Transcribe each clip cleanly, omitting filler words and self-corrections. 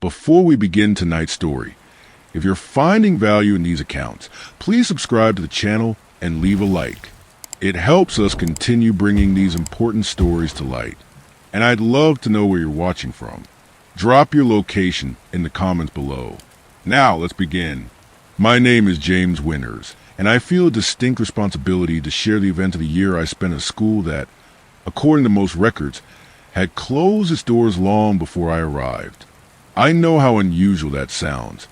Before we begin tonight's story, if you're finding value in these accounts, please subscribe to the channel and leave a like. It helps us continue bringing these important stories to light. And I'd love to know where you're watching from. Drop your location in the comments below. Now, let's begin. My name is James Winters, and I feel a distinct responsibility to share the event of the year I spent at a school that, according to most records, had closed its doors long before I arrived. I know how unusual that sounds,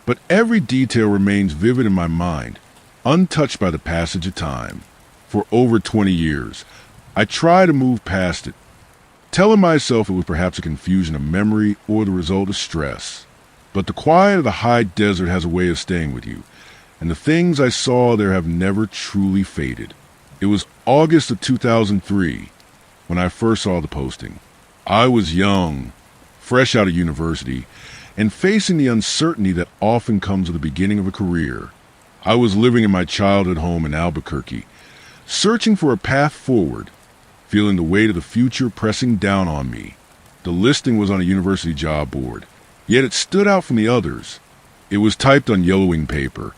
but every detail remains vivid in my mind, untouched by the passage of time. For over 20 years, I try to move past it, telling myself it was perhaps a confusion of memory or the result of stress. But the quiet of the high desert has a way of staying with you, and the things I saw there have never truly faded. It was August of 2003 when I first saw the posting. I was young, fresh out of university, and facing the uncertainty that often comes with the beginning of a career. I was living in my childhood home in Albuquerque, searching for a path forward, feeling the weight of the future pressing down on me. The listing was on a university job board, yet it stood out from the others. It was typed on yellowing paper,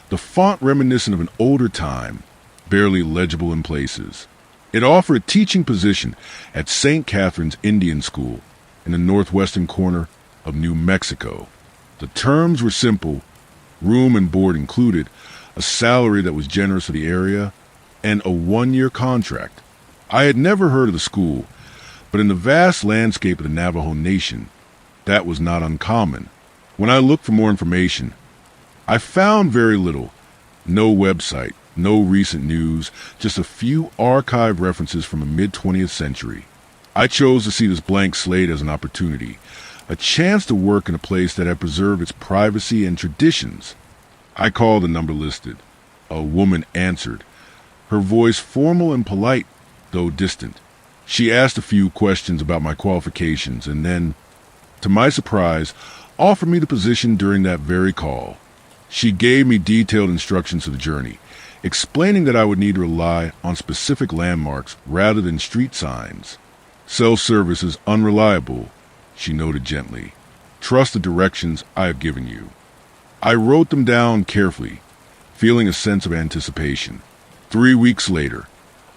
the font reminiscent of an older time, barely legible in places. It offered a teaching position at St. Catherine's Indian School in the northwestern corner of New Mexico. The terms were simple, room and board included, a salary that was generous for the area, and a 1-year contract. I had never heard of the school, but in the vast landscape of the Navajo Nation, that was not uncommon. When I looked for more information, I found very little. No website, no recent news, just a few archive references from the mid-20th century. I chose to see this blank slate as an opportunity, a chance to work in a place that had preserved its privacy and traditions. I called the number listed. A woman answered, her voice formal and polite, though distant. She asked a few questions about my qualifications and then, to my surprise, offered me the position during that very call. She gave me detailed instructions for the journey, explaining that I would need to rely on specific landmarks rather than street signs. Cell service is unreliable, she noted gently. Trust the directions I have given you. I wrote them down carefully, feeling a sense of anticipation. 3 weeks later,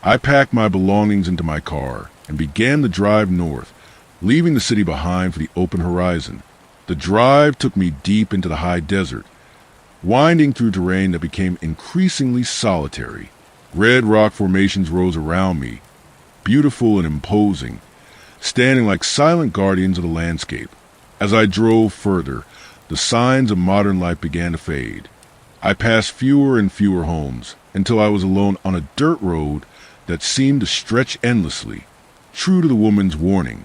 I packed my belongings into my car and began the drive north, leaving the city behind for the open horizon. The drive took me deep into the high desert, winding through terrain that became increasingly solitary. Red rock formations rose around me, beautiful and imposing, standing like silent guardians of the landscape. As I drove further, the signs of modern life began to fade. I passed fewer and fewer homes until I was alone on a dirt road that seemed to stretch endlessly. True to the woman's warning,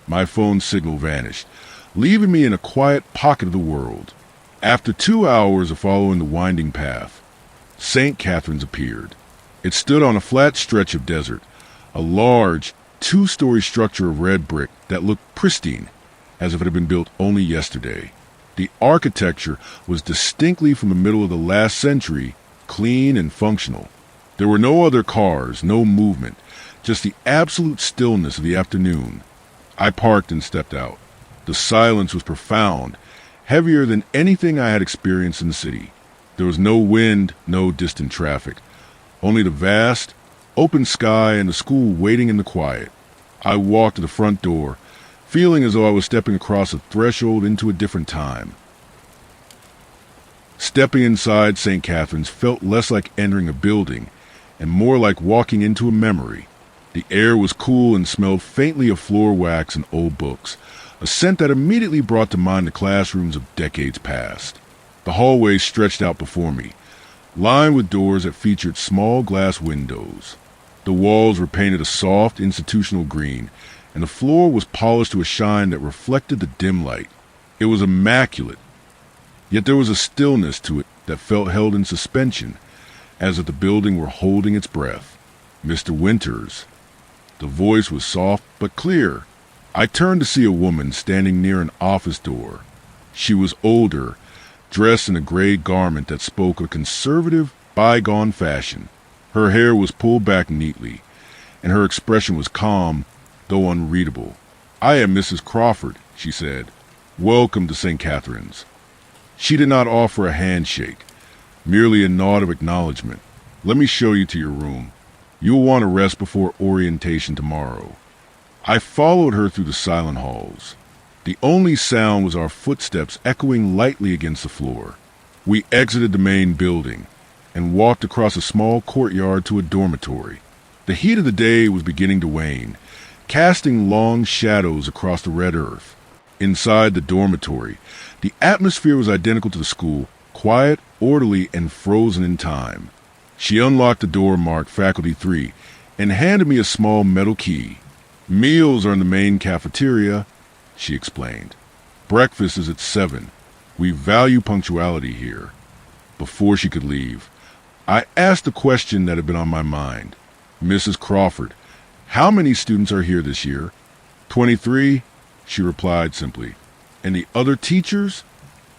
my phone signal vanished, leaving me in a quiet pocket of the world. After 2 hours of following the winding path, St. Catherine's appeared. It stood on a flat stretch of desert, a large, 2-story structure of red brick that looked pristine, as if it had been built only yesterday. The architecture was distinctly from the middle of the last century, clean and functional. There were no other cars, no movement, just the absolute stillness of the afternoon. I parked and stepped out. The silence was profound, heavier than anything I had experienced in the city. There was no wind, no distant traffic, only the vast, open sky and the school waiting in the quiet. I walked to the front door, feeling as though I was stepping across a threshold into a different time. Stepping inside St. Catherine's felt less like entering a building and more like walking into a memory. The air was cool and smelled faintly of floor wax and old books, a scent that immediately brought to mind the classrooms of decades past. The hallway stretched out before me, lined with doors that featured small glass windows. The walls were painted a soft, institutional green, and the floor was polished to a shine that reflected the dim light. It was immaculate, yet there was a stillness to it that felt held in suspension, as if the building were holding its breath. Mr. Winters. The voice was soft but clear. I turned to see a woman standing near an office door. She was older, dressed in a gray garment that spoke of conservative, bygone fashion. Her hair was pulled back neatly, and her expression was calm, though unreadable. "I am Mrs. Crawford," she said. Welcome to St. Catherine's. She did not offer a handshake, merely a nod of acknowledgement. Let me show you to your room. You will want to rest before orientation tomorrow. I followed her through the silent halls. The only sound was our footsteps echoing lightly against the floor. We exited the main building and walked across a small courtyard to a dormitory. The heat of the day was beginning to wane, casting long shadows across the red earth. Inside the dormitory, the atmosphere was identical to the school, quiet, orderly, and frozen in time. She unlocked the door marked Faculty 3 and handed me a small metal key. Meals are in the main cafeteria, she explained. Breakfast is at 7. We value punctuality here. Before she could leave, I asked the question that had been on my mind. Mrs. Crawford, how many students are here this year? 23, she replied simply. And the other teachers?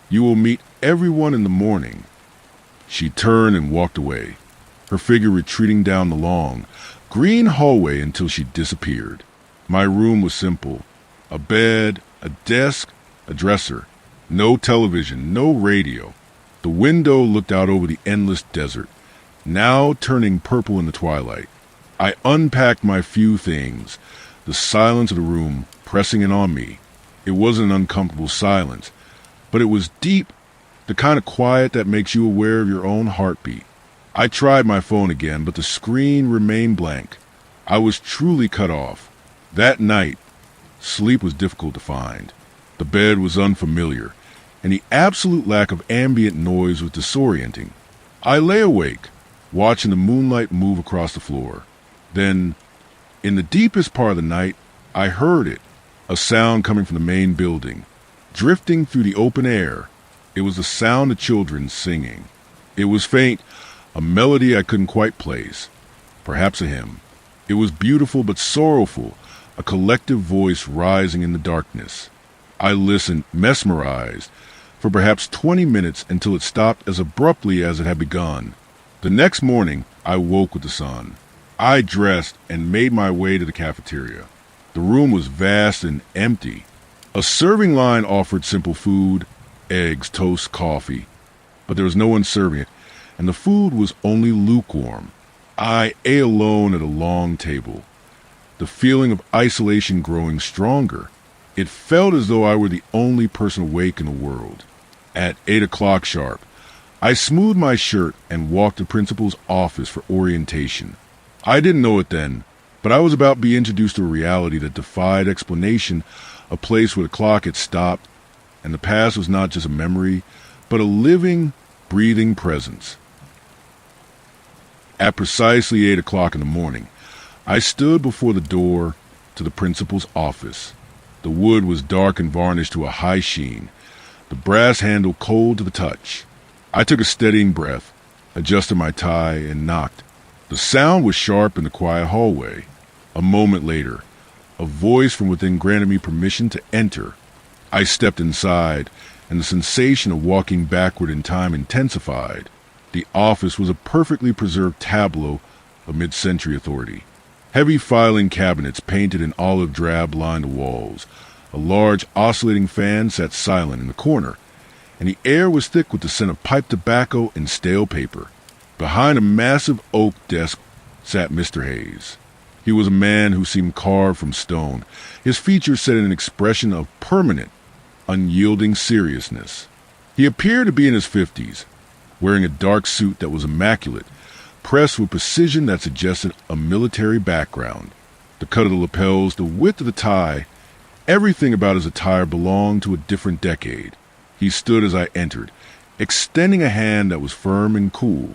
You will meet everyone in the morning. She turned and walked away, her figure retreating down the long, green hallway until she disappeared. My room was simple. A bed, a desk, a dresser. No television, no radio. The window looked out over the endless desert, now turning purple in the twilight. I unpacked my few things, the silence of the room pressing in on me. It wasn't an uncomfortable silence, but it was deep, the kind of quiet that makes you aware of your own heartbeat. I tried my phone again, but the screen remained blank. I was truly cut off. That night, sleep was difficult to find. The bed was unfamiliar, and the absolute lack of ambient noise was disorienting. I lay awake, watching the moonlight move across the floor. Then, in the deepest part of the night, I heard it, a sound coming from the main building, drifting through the open air. It was the sound of children singing. It was faint, a melody I couldn't quite place, perhaps a hymn. It was beautiful but sorrowful, a collective voice rising in the darkness. I listened, mesmerized, for perhaps 20 minutes until it stopped as abruptly as it had begun. The next morning, I woke with the sun. I dressed and made my way to the cafeteria. The room was vast and empty. A serving line offered simple food, eggs, toast, coffee, but there was no one serving it, and the food was only lukewarm. I ate alone at a long table, the feeling of isolation growing stronger. It felt as though I were the only person awake in the world. At 8 o'clock sharp, I smoothed my shirt and walked to the principal's office for orientation. I didn't know it then, but I was about to be introduced to a reality that defied explanation, a place where the clock had stopped, and the past was not just a memory, but a living, breathing presence. At precisely 8 o'clock in the morning, I stood before the door to the principal's office. The wood was dark and varnished to a high sheen, the brass handle cold to the touch. I took a steadying breath, adjusted my tie, and knocked. The sound was sharp in the quiet hallway. A moment later, a voice from within granted me permission to enter. I stepped inside, and the sensation of walking backward in time intensified. The office was a perfectly preserved tableau of mid-century authority. Heavy filing cabinets painted in olive drab lined the walls. A large oscillating fan sat silent in the corner, and the air was thick with the scent of pipe tobacco and stale paper. Behind a massive oak desk sat Mr. Hayes. He was a man who seemed carved from stone, his features set in an expression of permanent, unyielding seriousness. He appeared to be in his 50s, wearing a dark suit that was immaculate, pressed with precision that suggested a military background. The cut of the lapels, the width of the tie, everything about his attire belonged to a different decade. He stood as I entered, extending a hand that was firm and cool.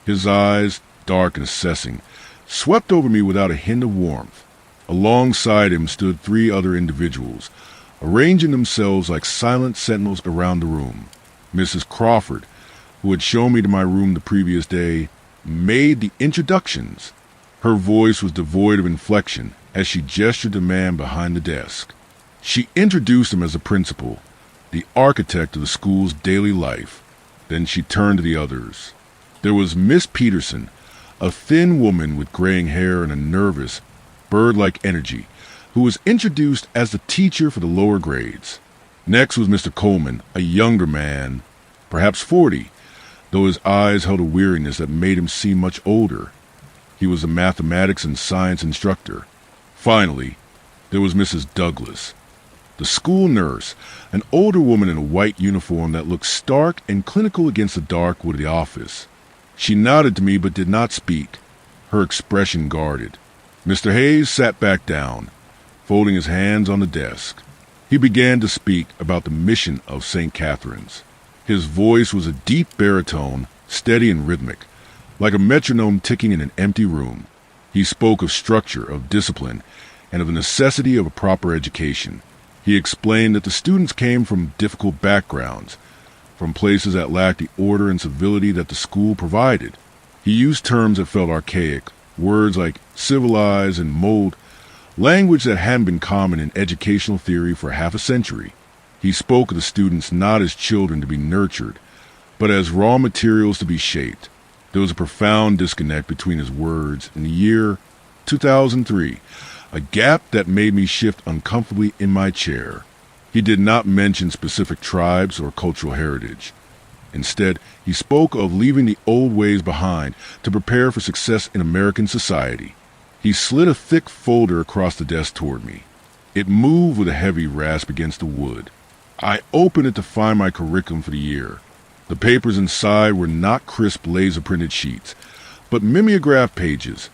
His eyes, dark and assessing, swept over me without a hint of warmth. Alongside him stood 3 other individuals, arranging themselves like silent sentinels around the room. Mrs. Crawford, who had shown me to my room the previous day, made the introductions. Her voice was devoid of inflection as she gestured to the man behind the desk. She introduced him as the principal, the architect of the school's daily life. Then she turned to the others. There was Miss Peterson, a thin woman with graying hair and a nervous, bird-like energy, who was introduced as the teacher for the lower grades. Next was Mr. Coleman, a younger man, perhaps 40, though his eyes held a weariness that made him seem much older. He was a mathematics and science instructor. Finally, there was Mrs. Douglas, the school nurse, an older woman in a white uniform that looked stark and clinical against the dark wood of the office. She nodded to me but did not speak, her expression guarded. Mr. Hayes sat back down, folding his hands on the desk. He began to speak about the mission of St. Catherine's. His voice was a deep baritone, steady and rhythmic, like a metronome ticking in an empty room. He spoke of structure, of discipline, and of the necessity of a proper education. He explained that the students came from difficult backgrounds, from places that lacked the order and civility that the school provided. He used terms that felt archaic, words like civilize and mold, language that hadn't been common in educational theory for half a century. He spoke of the students not as children to be nurtured, but as raw materials to be shaped. There was a profound disconnect between his words and the year 2003, a gap that made me shift uncomfortably in my chair. He did not mention specific tribes or cultural heritage. Instead, he spoke of leaving the old ways behind to prepare for success in American society. He slid a thick folder across the desk toward me. It moved with a heavy rasp against the wood. I opened it to find my curriculum for the year. The papers inside were not crisp laser-printed sheets, but mimeograph pages,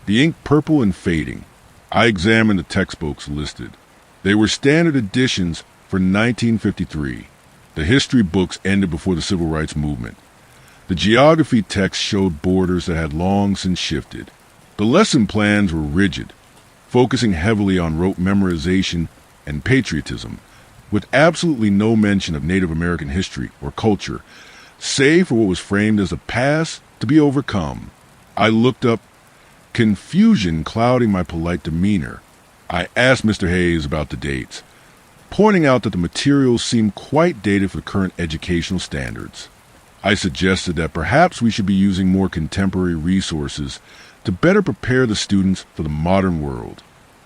the ink purple and fading. I examined the textbooks listed. They were standard editions for 1953. The history books ended before the Civil Rights Movement. The geography text showed borders that had long since shifted. The lesson plans were rigid, focusing heavily on rote memorization and patriotism, with absolutely no mention of Native American history or culture, save for what was framed as a past to be overcome. I looked up, confusion clouding my polite demeanor. I asked Mr. Hayes about the dates, pointing out that the materials seemed quite dated for the current educational standards. I suggested that perhaps we should be using more contemporary resources to better prepare the students for the modern world.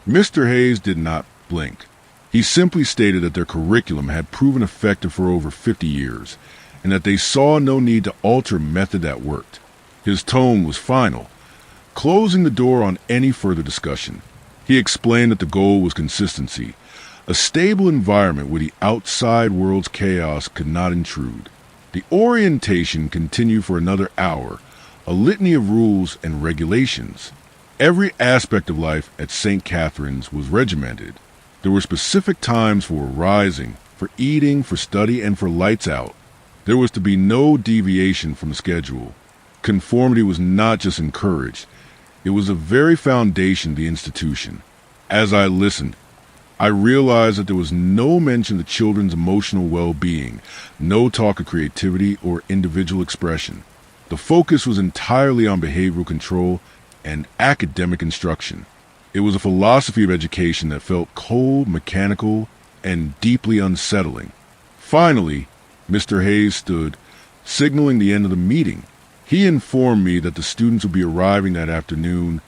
Mr. Hayes did not blink. He simply stated that their curriculum had proven effective for over 50 years, and that they saw no need to alter a method that worked. His tone was final, closing the door on any further discussion. He explained that the goal was consistency, a stable environment where the outside world's chaos could not intrude. The orientation continued for another hour, a litany of rules and regulations. Every aspect of life at St. Catherine's was regimented. There were specific times for rising, for eating, for study, and for lights out. There was to be no deviation from the schedule. Conformity was not just encouraged. It was the very foundation of the institution. As I listened, I realized that there was no mention of the children's emotional well-being, no talk of creativity or individual expression. The focus was entirely on behavioral control and academic instruction. It was a philosophy of education that felt cold, mechanical, and deeply unsettling. Finally, Mr. Hayes stood, signaling the end of the meeting. He informed me that the students would be arriving that afternoon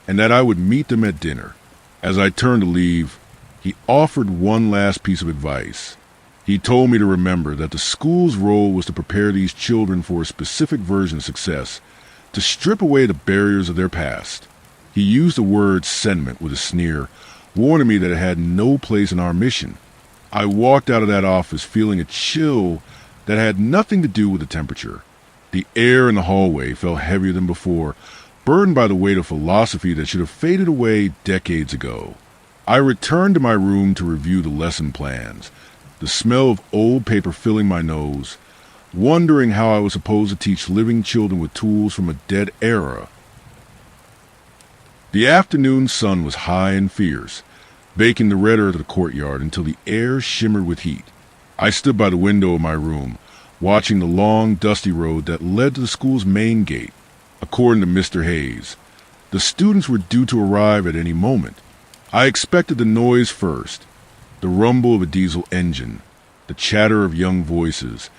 and that I would meet them at dinner. As I turned to leave, he offered one last piece of advice. He told me to remember that the school's role was to prepare these children for a specific version of success, to strip away the barriers of their past. He used the word sentiment with a sneer, warning me that it had no place in our mission. I walked out of that office feeling a chill that had nothing to do with the temperature. The air in the hallway felt heavier than before, burdened by the weight of philosophy that should have faded away decades ago. I returned to my room to review the lesson plans, the smell of old paper filling my nose, wondering how I was supposed to teach living children with tools from a dead era. The afternoon sun was high and fierce, baking the red earth of the courtyard until the air shimmered with heat. I stood by the window of my room, watching the long, dusty road that led to the school's main gate. According to Mr. Hayes, the students were due to arrive at any moment. I expected the noise first, the rumble of a diesel engine, the chatter of young voices,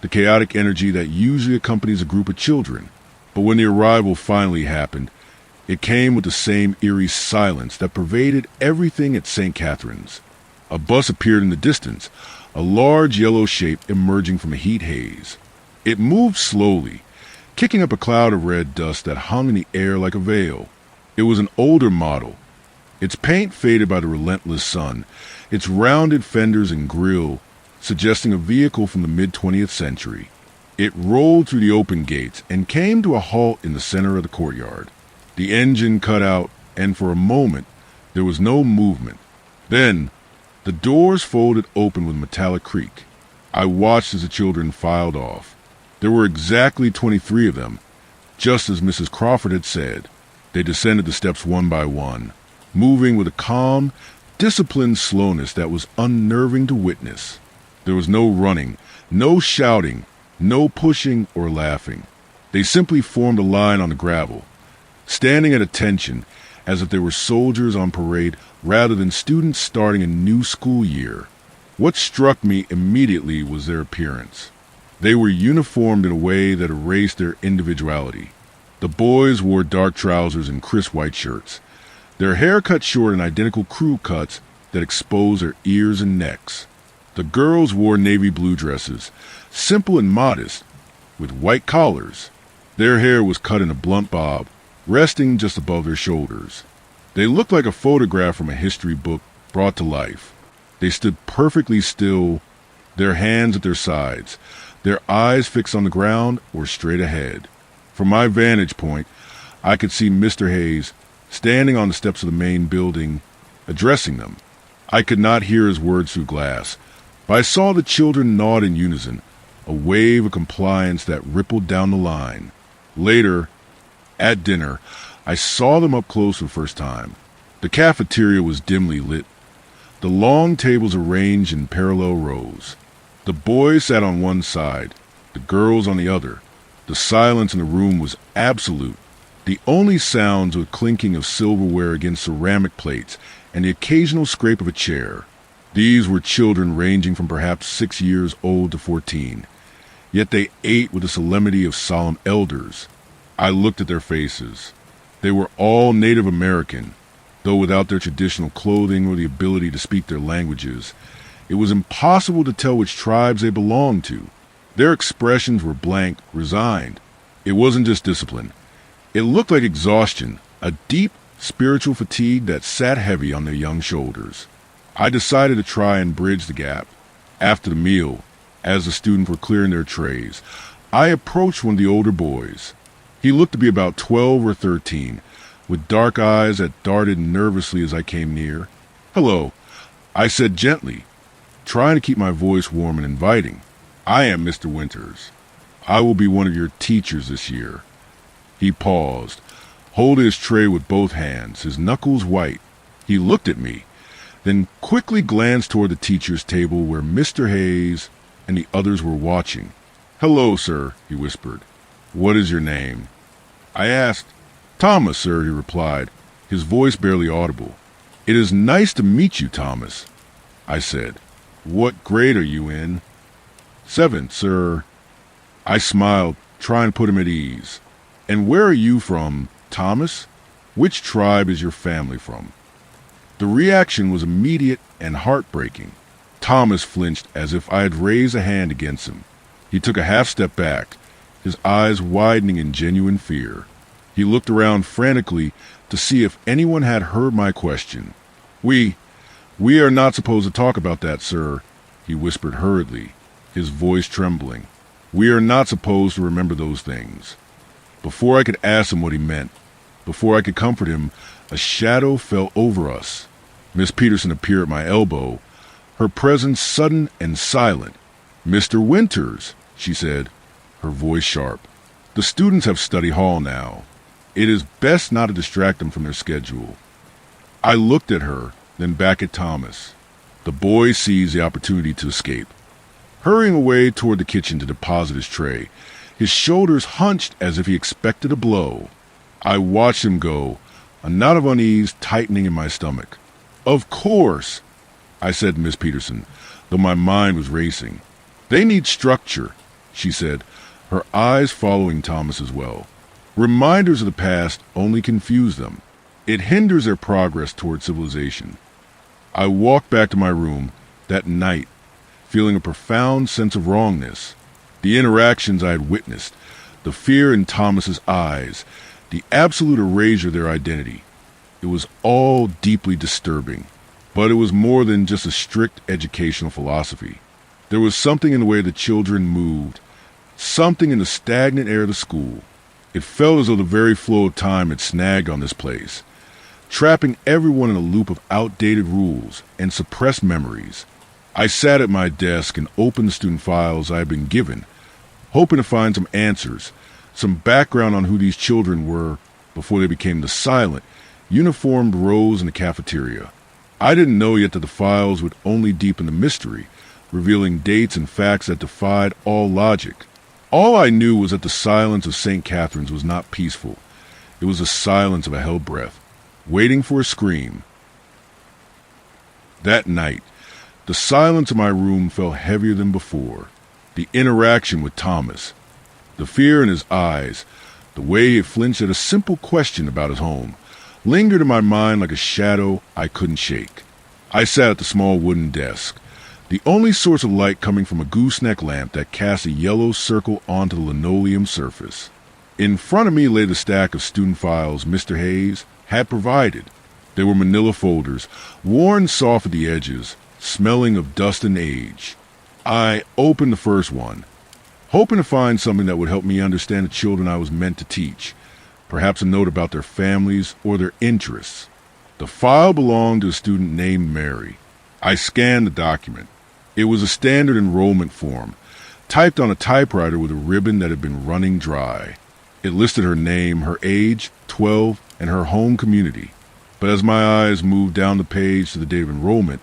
the chaotic energy that usually accompanies a group of children. But when the arrival finally happened, it came with the same eerie silence that pervaded everything at St. Catherine's. A bus appeared in the distance, a large yellow shape emerging from a heat haze. It moved slowly, kicking up a cloud of red dust that hung in the air like a veil. It was an older model, its paint faded by the relentless sun, its rounded fenders and grille suggesting a vehicle from the mid-20th century. It rolled through the open gates and came to a halt in the center of the courtyard. The engine cut out, and for a moment, there was no movement. Then, the doors folded open with a metallic creak. I watched as the children filed off. There were exactly 23 of them, just as Mrs. Crawford had said. They descended the steps one by one, moving with a calm, disciplined slowness that was unnerving to witness. There was no running, no shouting, no pushing or laughing. They simply formed a line on the gravel, standing at attention as if they were soldiers on parade rather than students starting a new school year. What struck me immediately was their appearance. They were uniformed in a way that erased their individuality. The boys wore dark trousers and crisp white shirts, their hair cut short in identical crew cuts that exposed their ears and necks. The girls wore navy blue dresses, simple and modest, with white collars. Their hair was cut in a blunt bob, resting just above their shoulders. They looked like a photograph from a history book brought to life. They stood perfectly still, their hands at their sides, their eyes fixed on the ground or straight ahead. From my vantage point, I could see Mr. Hayes standing on the steps of the main building, addressing them. I could not hear his words through glass, but I saw the children nod in unison, a wave of compliance that rippled down the line. Later, at dinner, I saw them up close for the first time. The cafeteria was dimly lit, the long tables arranged in parallel rows. The boys sat on one side, the girls on the other. The silence in the room was absolute. The only sounds were clinking of silverware against ceramic plates and the occasional scrape of a chair. These were children ranging from perhaps 6 years old to 14, yet they ate with the solemnity of solemn elders. I looked at their faces. They were all Native American, though without their traditional clothing or the ability to speak their languages. It was impossible to tell which tribes they belonged to. Their expressions were blank, resigned. It wasn't just discipline. It looked like exhaustion, a deep spiritual fatigue that sat heavy on their young shoulders. I decided to try and bridge the gap. After the meal, as the students were clearing their trays, I approached one of the older boys. He looked to be about 12 or 13, with dark eyes that darted nervously as I came near. "Hello," I said gently, trying to keep my voice warm and inviting. "I am Mr. Winters. I will be one of your teachers this year." He paused, holding his tray with both hands, his knuckles white. He looked at me, then quickly glanced toward the teacher's table where Mr. Hayes and the others were watching. "Hello, sir," he whispered. "What is your name?" I asked. "Thomas, sir," he replied, his voice barely audible. "It is nice to meet you, Thomas," I said. "What grade are you in?" "Seventh, sir." I smiled, trying to put him at ease. "And where are you from, Thomas? Which tribe is your family from?" The reaction was immediate and heartbreaking. Thomas flinched as if I had raised a hand against him. He took a half step back, his eyes widening in genuine fear. He looked around frantically to see if anyone had heard my question. We are not supposed to talk about that, sir," he whispered hurriedly, his voice trembling. "We are not supposed to remember those things." Before I could ask him what he meant, before I could comfort him, a shadow fell over us. Miss Peterson appeared at my elbow, her presence sudden and silent. "Mr. Winters," she said, her voice sharp. "The students have study hall now. It is best not to distract them from their schedule." I looked at her, then back at Thomas. The boy seized the opportunity to escape, hurrying away toward the kitchen to deposit his tray, his shoulders hunched as if he expected a blow. I watched him go, a knot of unease tightening in my stomach. "Of course," I said to Miss Peterson, though my mind was racing. "They need structure," she said, her eyes following Thomas as well. "Reminders of the past only confuse them. It hinders their progress toward civilization." I walked back to my room that night, feeling a profound sense of wrongness. The interactions I had witnessed, the fear in Thomas's eyes, the absolute erasure of their identity. It was all deeply disturbing, but it was more than just a strict educational philosophy. There was something in the way the children moved, something in the stagnant air of the school. It felt as though the very flow of time had snagged on this place, trapping everyone in a loop of outdated rules and suppressed memories. I sat at my desk and opened the student files I had been given, hoping to find some answers, some background on who these children were before they became the silent, uniformed rows in the cafeteria. I didn't know yet that the files would only deepen the mystery, revealing dates and facts that defied all logic. All I knew was that the silence of St. Catherine's was not peaceful. It was the silence of a held breath, waiting for a scream. That night, the silence of my room felt heavier than before. The interaction with Thomas, the fear in his eyes, the way he flinched at a simple question about his home, lingered in my mind like a shadow I couldn't shake. I sat at the small wooden desk, the only source of light coming from a gooseneck lamp that cast a yellow circle onto the linoleum surface. In front of me lay the stack of student files Mr. Hayes had provided. They were manila folders, worn soft at the edges, smelling of dust and age. I opened the first one, hoping to find something that would help me understand the children I was meant to teach, perhaps a note about their families or their interests. The file belonged to a student named Mary. I scanned the document. It was a standard enrollment form, typed on a typewriter with a ribbon that had been running dry. It listed her name, her age, 12, and her home community. But as my eyes moved down the page to the date of enrollment,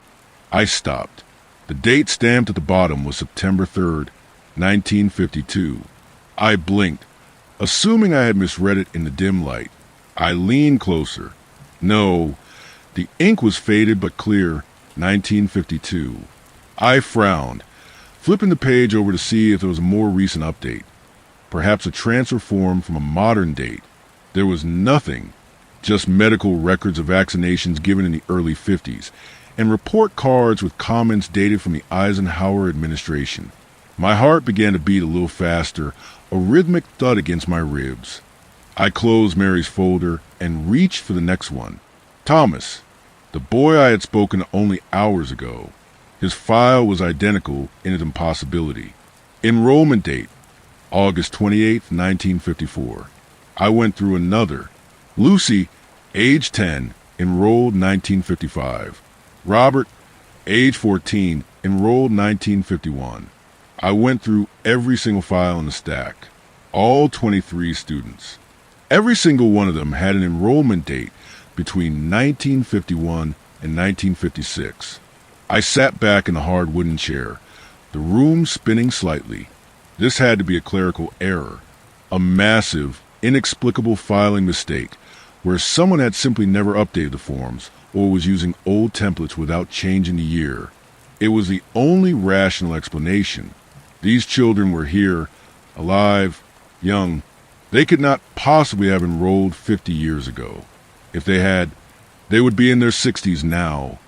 I stopped. The date stamped at the bottom was September 3rd, 1952. I blinked, assuming I had misread it in the dim light. I leaned closer. No, the ink was faded but clear, 1952. I frowned, flipping the page over to see if there was a more recent update. Perhaps a transfer form from a modern date. There was nothing, just medical records of vaccinations given in the early 50s, and report cards with comments dated from the Eisenhower administration. My heart began to beat a little faster, a rhythmic thud against my ribs. I closed Mary's folder and reached for the next one. Thomas, the boy I had spoken to only hours ago. His file was identical in its impossibility. Enrollment date, August 28th, 1954. I went through another. Lucy, age 10, enrolled 1955. Robert, age 14, enrolled 1951. I went through every single file in the stack, all 23 students. Every single one of them had an enrollment date between 1951 and 1956. I sat back in the hard wooden chair, the room spinning slightly. This had to be a clerical error, a massive, inexplicable filing mistake, where someone had simply never updated the forms or was using old templates without changing the year. It was the only rational explanation. These children were here, alive, young. They could not possibly have enrolled 50 years ago. If they had, they would be in their 60s now.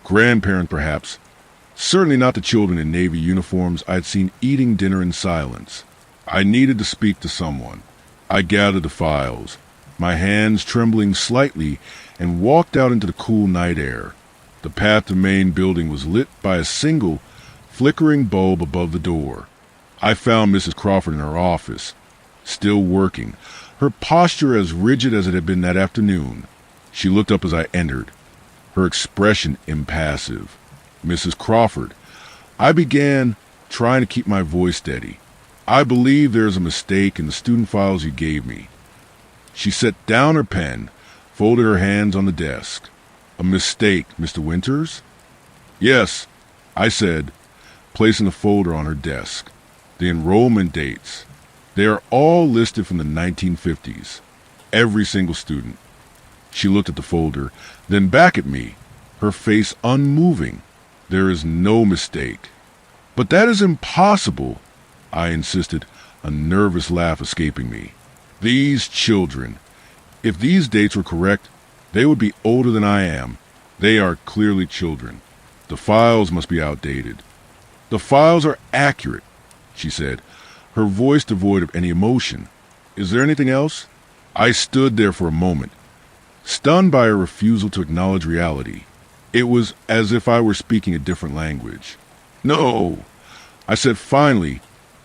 Grandparents, perhaps. Certainly not the children in Navy uniforms I had seen eating dinner in silence. I needed to speak to someone. I gathered the files, my hands trembling slightly, and walked out into the cool night air. The path to the main building was lit by a single, flickering bulb above the door. I found Mrs. Crawford in her office, still working, her posture as rigid as it had been that afternoon. She looked up as I entered, her expression impassive. Mrs. Crawford, I began, trying to keep my voice steady. I believe there is a mistake in the student files you gave me. She set down her pen, folded her hands on the desk. A mistake, Mr. Winters? Yes, I said, placing the folder on her desk. The enrollment dates. They are all listed from the 1950s. Every single student. She looked at the folder, then back at me, her face unmoving. There is no mistake. But that is impossible, I insisted, a nervous laugh escaping me. These children, if these dates were correct, they would be older than I am. They are clearly children. The files must be outdated. "The files are accurate," she said, her voice devoid of any emotion. "Is there anything else?" I stood there for a moment, stunned by her refusal to acknowledge reality. It was as if I were speaking a different language. "No," I said finally,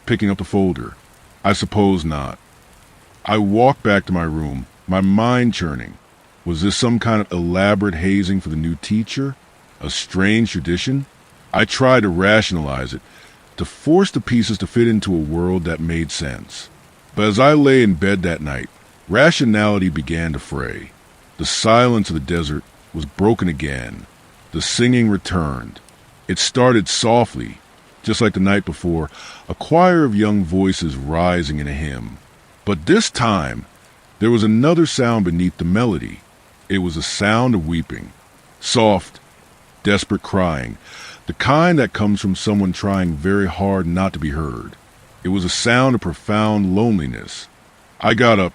picking up the folder. "I suppose not." I walked back to my room, my mind churning. Was this some kind of elaborate hazing for the new teacher? A strange tradition? I tried to rationalize it, to force the pieces to fit into a world that made sense. But as I lay in bed that night, rationality began to fray. The silence of the desert was broken again. The singing returned. It started softly, just like the night before, a choir of young voices rising in a hymn. But this time, there was another sound beneath the melody. It was a sound of weeping. Soft, desperate crying, the kind that comes from someone trying very hard not to be heard. It was a sound of profound loneliness. I got up,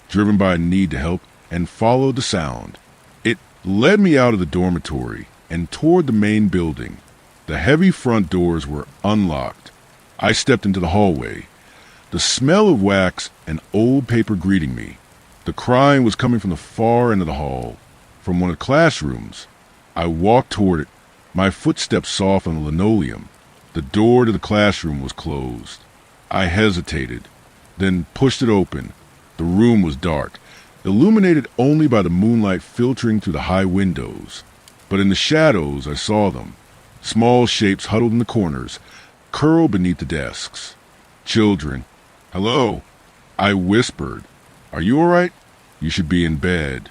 driven by a need to help, and followed the sound. It led me out of the dormitory and toward the main building. The heavy front doors were unlocked. I stepped into the hallway, the smell of wax and old paper greeting me. The crying was coming from the far end of the hall, from one of the classrooms. I walked toward it, my footsteps soft on the linoleum. The door to the classroom was closed. I hesitated, then pushed it open. The room was dark, illuminated only by the moonlight filtering through the high windows. But in the shadows I saw them, small shapes huddled in the corners, curled beneath the desks. Children. "Hello," I whispered. "Are you all right? You should be in bed."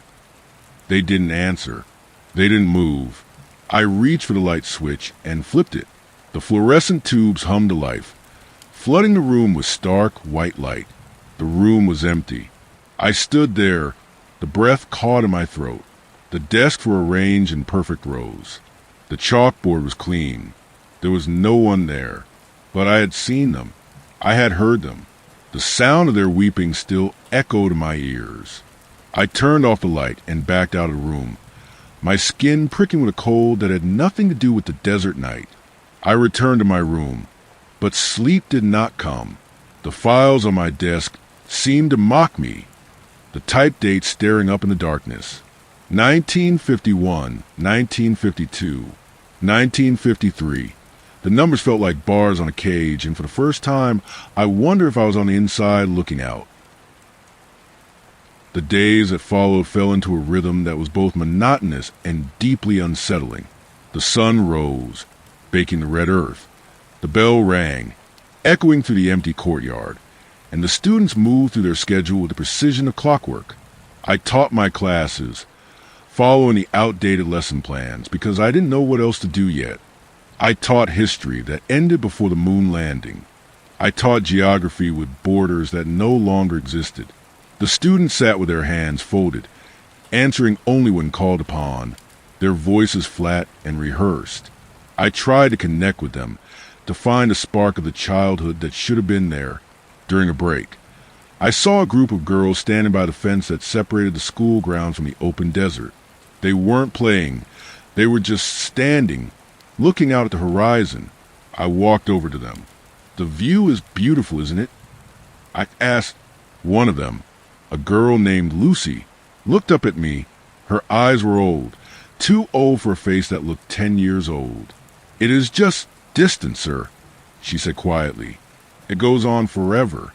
They didn't answer. They didn't move. I reached for the light switch and flipped it. The fluorescent tubes hummed to life, flooding the room with stark white light. The room was empty. I stood there, the breath caught in my throat. The desks were arranged in perfect rows. The chalkboard was clean. There was no one there. But I had seen them. I had heard them. The sound of their weeping still echoed in my ears. I turned off the light and backed out of the room, my skin pricking with a cold that had nothing to do with the desert night. I returned to my room, but sleep did not come. The files on my desk seemed to mock me, the typed dates staring up in the darkness. 1951, 1952, 1953. The numbers felt like bars on a cage, and for the first time, I wondered if I was on the inside looking out. The days that followed fell into a rhythm that was both monotonous and deeply unsettling. The sun rose, baking the red earth. The bell rang, echoing through the empty courtyard, and the students moved through their schedule with the precision of clockwork. I taught my classes, following the outdated lesson plans, because I didn't know what else to do yet. I taught history that ended before the moon landing. I taught geography with borders that no longer existed. The students sat with their hands folded, answering only when called upon, their voices flat and rehearsed. I tried to connect with them, to find a spark of the childhood that should have been there. During a break, I saw a group of girls standing by the fence that separated the school grounds from the open desert. They weren't playing. They were just standing, looking out at the horizon. I walked over to them. "The view is beautiful, isn't it?" I asked. One of them, a girl named Lucy, looked up at me. Her eyes were old, too old for a face that looked 10 years old. "It is just distance, sir," she said quietly. "It goes on forever.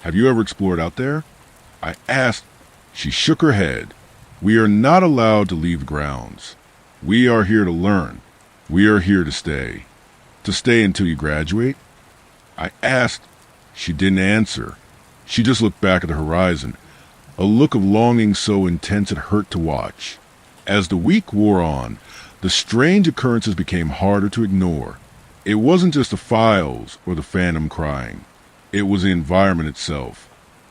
Have you ever explored out there?" I asked. She shook her head. "We are not allowed to leave the grounds. We are here to learn. We are here to stay." "To stay until you graduate?" I asked. She didn't answer. She just looked back at the horizon, a look of longing so intense it hurt to watch. As the week wore on, the strange occurrences became harder to ignore. It wasn't just the files or the phantom crying. It was the environment itself.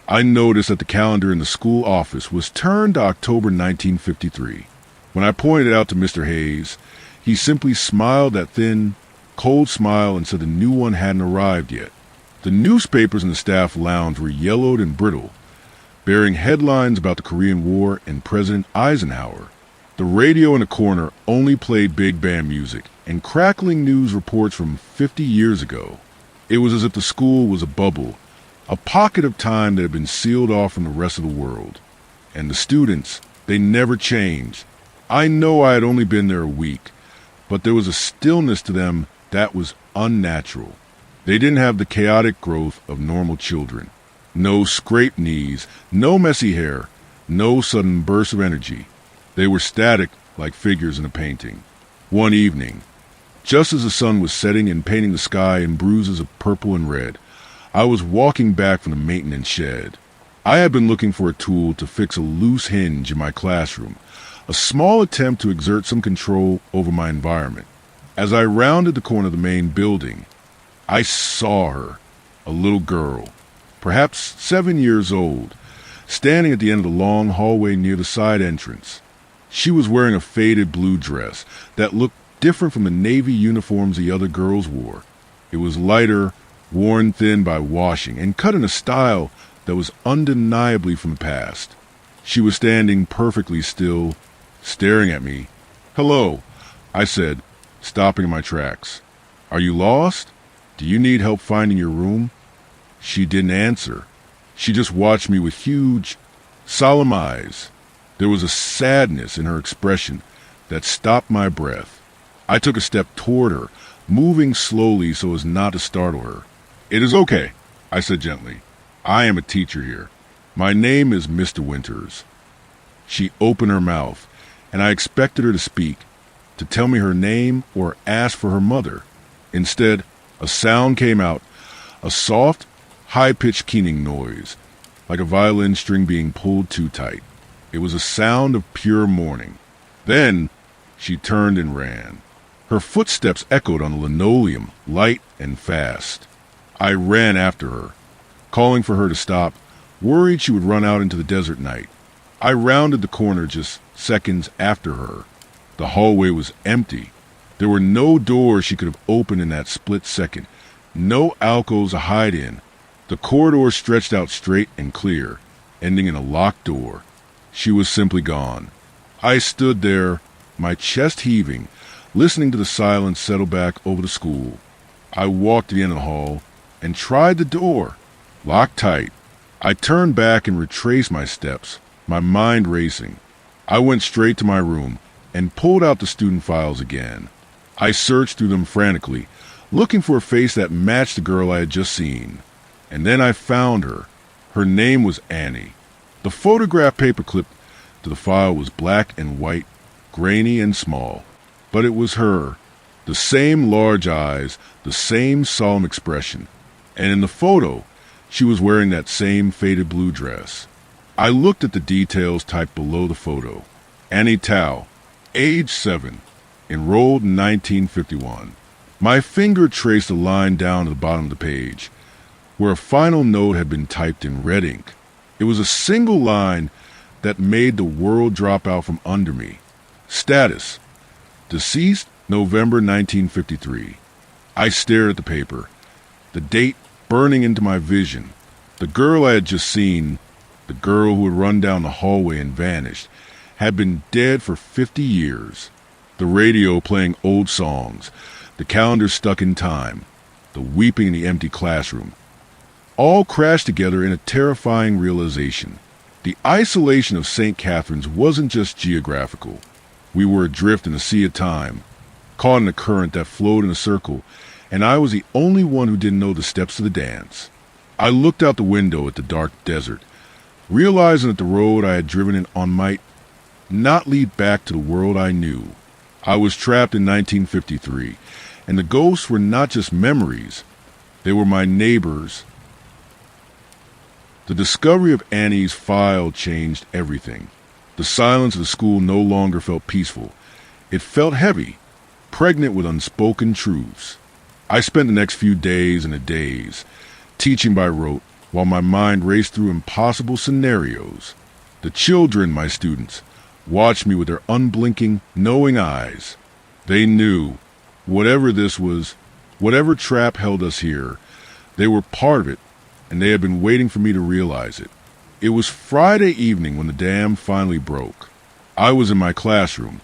I noticed that the calendar in the school office was turned to October 1953. When I pointed it out to Mr. Hayes, he simply smiled that thin, cold smile and said the new one hadn't arrived yet. The newspapers in the staff lounge were yellowed and brittle, bearing headlines about the Korean War and President Eisenhower. The radio in the corner only played big band music and crackling news reports from 50 years ago. It was as if the school was a bubble, a pocket of time that had been sealed off from the rest of the world. And the students, they never changed. I know I had only been there a week, but there was a stillness to them that was unnatural. They didn't have the chaotic growth of normal children. No scraped knees, no messy hair, no sudden bursts of energy. They were static like figures in a painting. One evening, just as the sun was setting and painting the sky in bruises of purple and red, I was walking back from the maintenance shed. I had been looking for a tool to fix a loose hinge in my classroom, a small attempt to exert some control over my environment. As I rounded the corner of the main building, I saw her, a little girl, perhaps 7 years old, standing at the end of the long hallway near the side entrance. She was wearing a faded blue dress that looked different from the navy uniforms the other girls wore. It was lighter, worn thin by washing, and cut in a style that was undeniably from the past. She was standing perfectly still, staring at me. "Hello," I said, stopping in my tracks. "Are you lost? Do you need help finding your room?" She didn't answer. She just watched me with huge, solemn eyes. There was a sadness in her expression that stopped my breath. I took a step toward her, moving slowly so as not to startle her. "It is okay," I said gently. "I am a teacher here. My name is Mr. Winters." She opened her mouth, and I expected her to speak, to tell me her name or ask for her mother. Instead, a sound came out, a soft, high-pitched keening noise, like a violin string being pulled too tight. It was a sound of pure mourning. Then she turned and ran. Her footsteps echoed on the linoleum, light and fast. I ran after her, calling for her to stop, worried she would run out into the desert night. I rounded the corner just seconds after her. The hallway was empty. There were no doors she could have opened in that split second, no alcoves to hide in. The corridor stretched out straight and clear, ending in a locked door. She was simply gone. I stood there, my chest heaving, listening to the silence settle back over the school. I walked to the end of the hall and tried the door. Locked tight. I turned back and retraced my steps, my mind racing. I went straight to my room and pulled out the student files again. I searched through them frantically, looking for a face that matched the girl I had just seen. And then I found her. Her name was Annie. The photograph paperclip to the file was black and white, grainy and small. But it was her. The same large eyes, the same solemn expression. And in the photo, she was wearing that same faded blue dress. I looked at the details typed below the photo. Annie Tao, age 7, enrolled in 1951. My finger traced a line down to the bottom of the page, where a final note had been typed in red ink. It was a single line that made the world drop out from under me. Status: deceased November 1953. I stared at the paper, the date burning into my vision. The girl I had just seen, the girl who had run down the hallway and vanished, had been dead for 50 years. The radio playing old songs, the calendar stuck in time, the weeping in the empty classroom, all crashed together in a terrifying realization. The isolation of St. Catherine's wasn't just geographical. We were adrift in a sea of time, caught in a current that flowed in a circle, and I was the only one who didn't know the steps to the dance. I looked out the window at the dark desert, realizing that the road I had driven in on might not lead back to the world I knew. I was trapped in 1953, and the ghosts were not just memories. They were my neighbors. The discovery of Annie's file changed everything. The silence of the school no longer felt peaceful. It felt heavy, pregnant with unspoken truths. I spent the next few days and a days teaching by rote while my mind raced through impossible scenarios. The children, my students, watched me with their unblinking, knowing eyes. They knew, whatever this was, whatever trap held us here, they were part of it, and they had been waiting for me to realize it. It was Friday evening when the dam finally broke. I was in my classroom,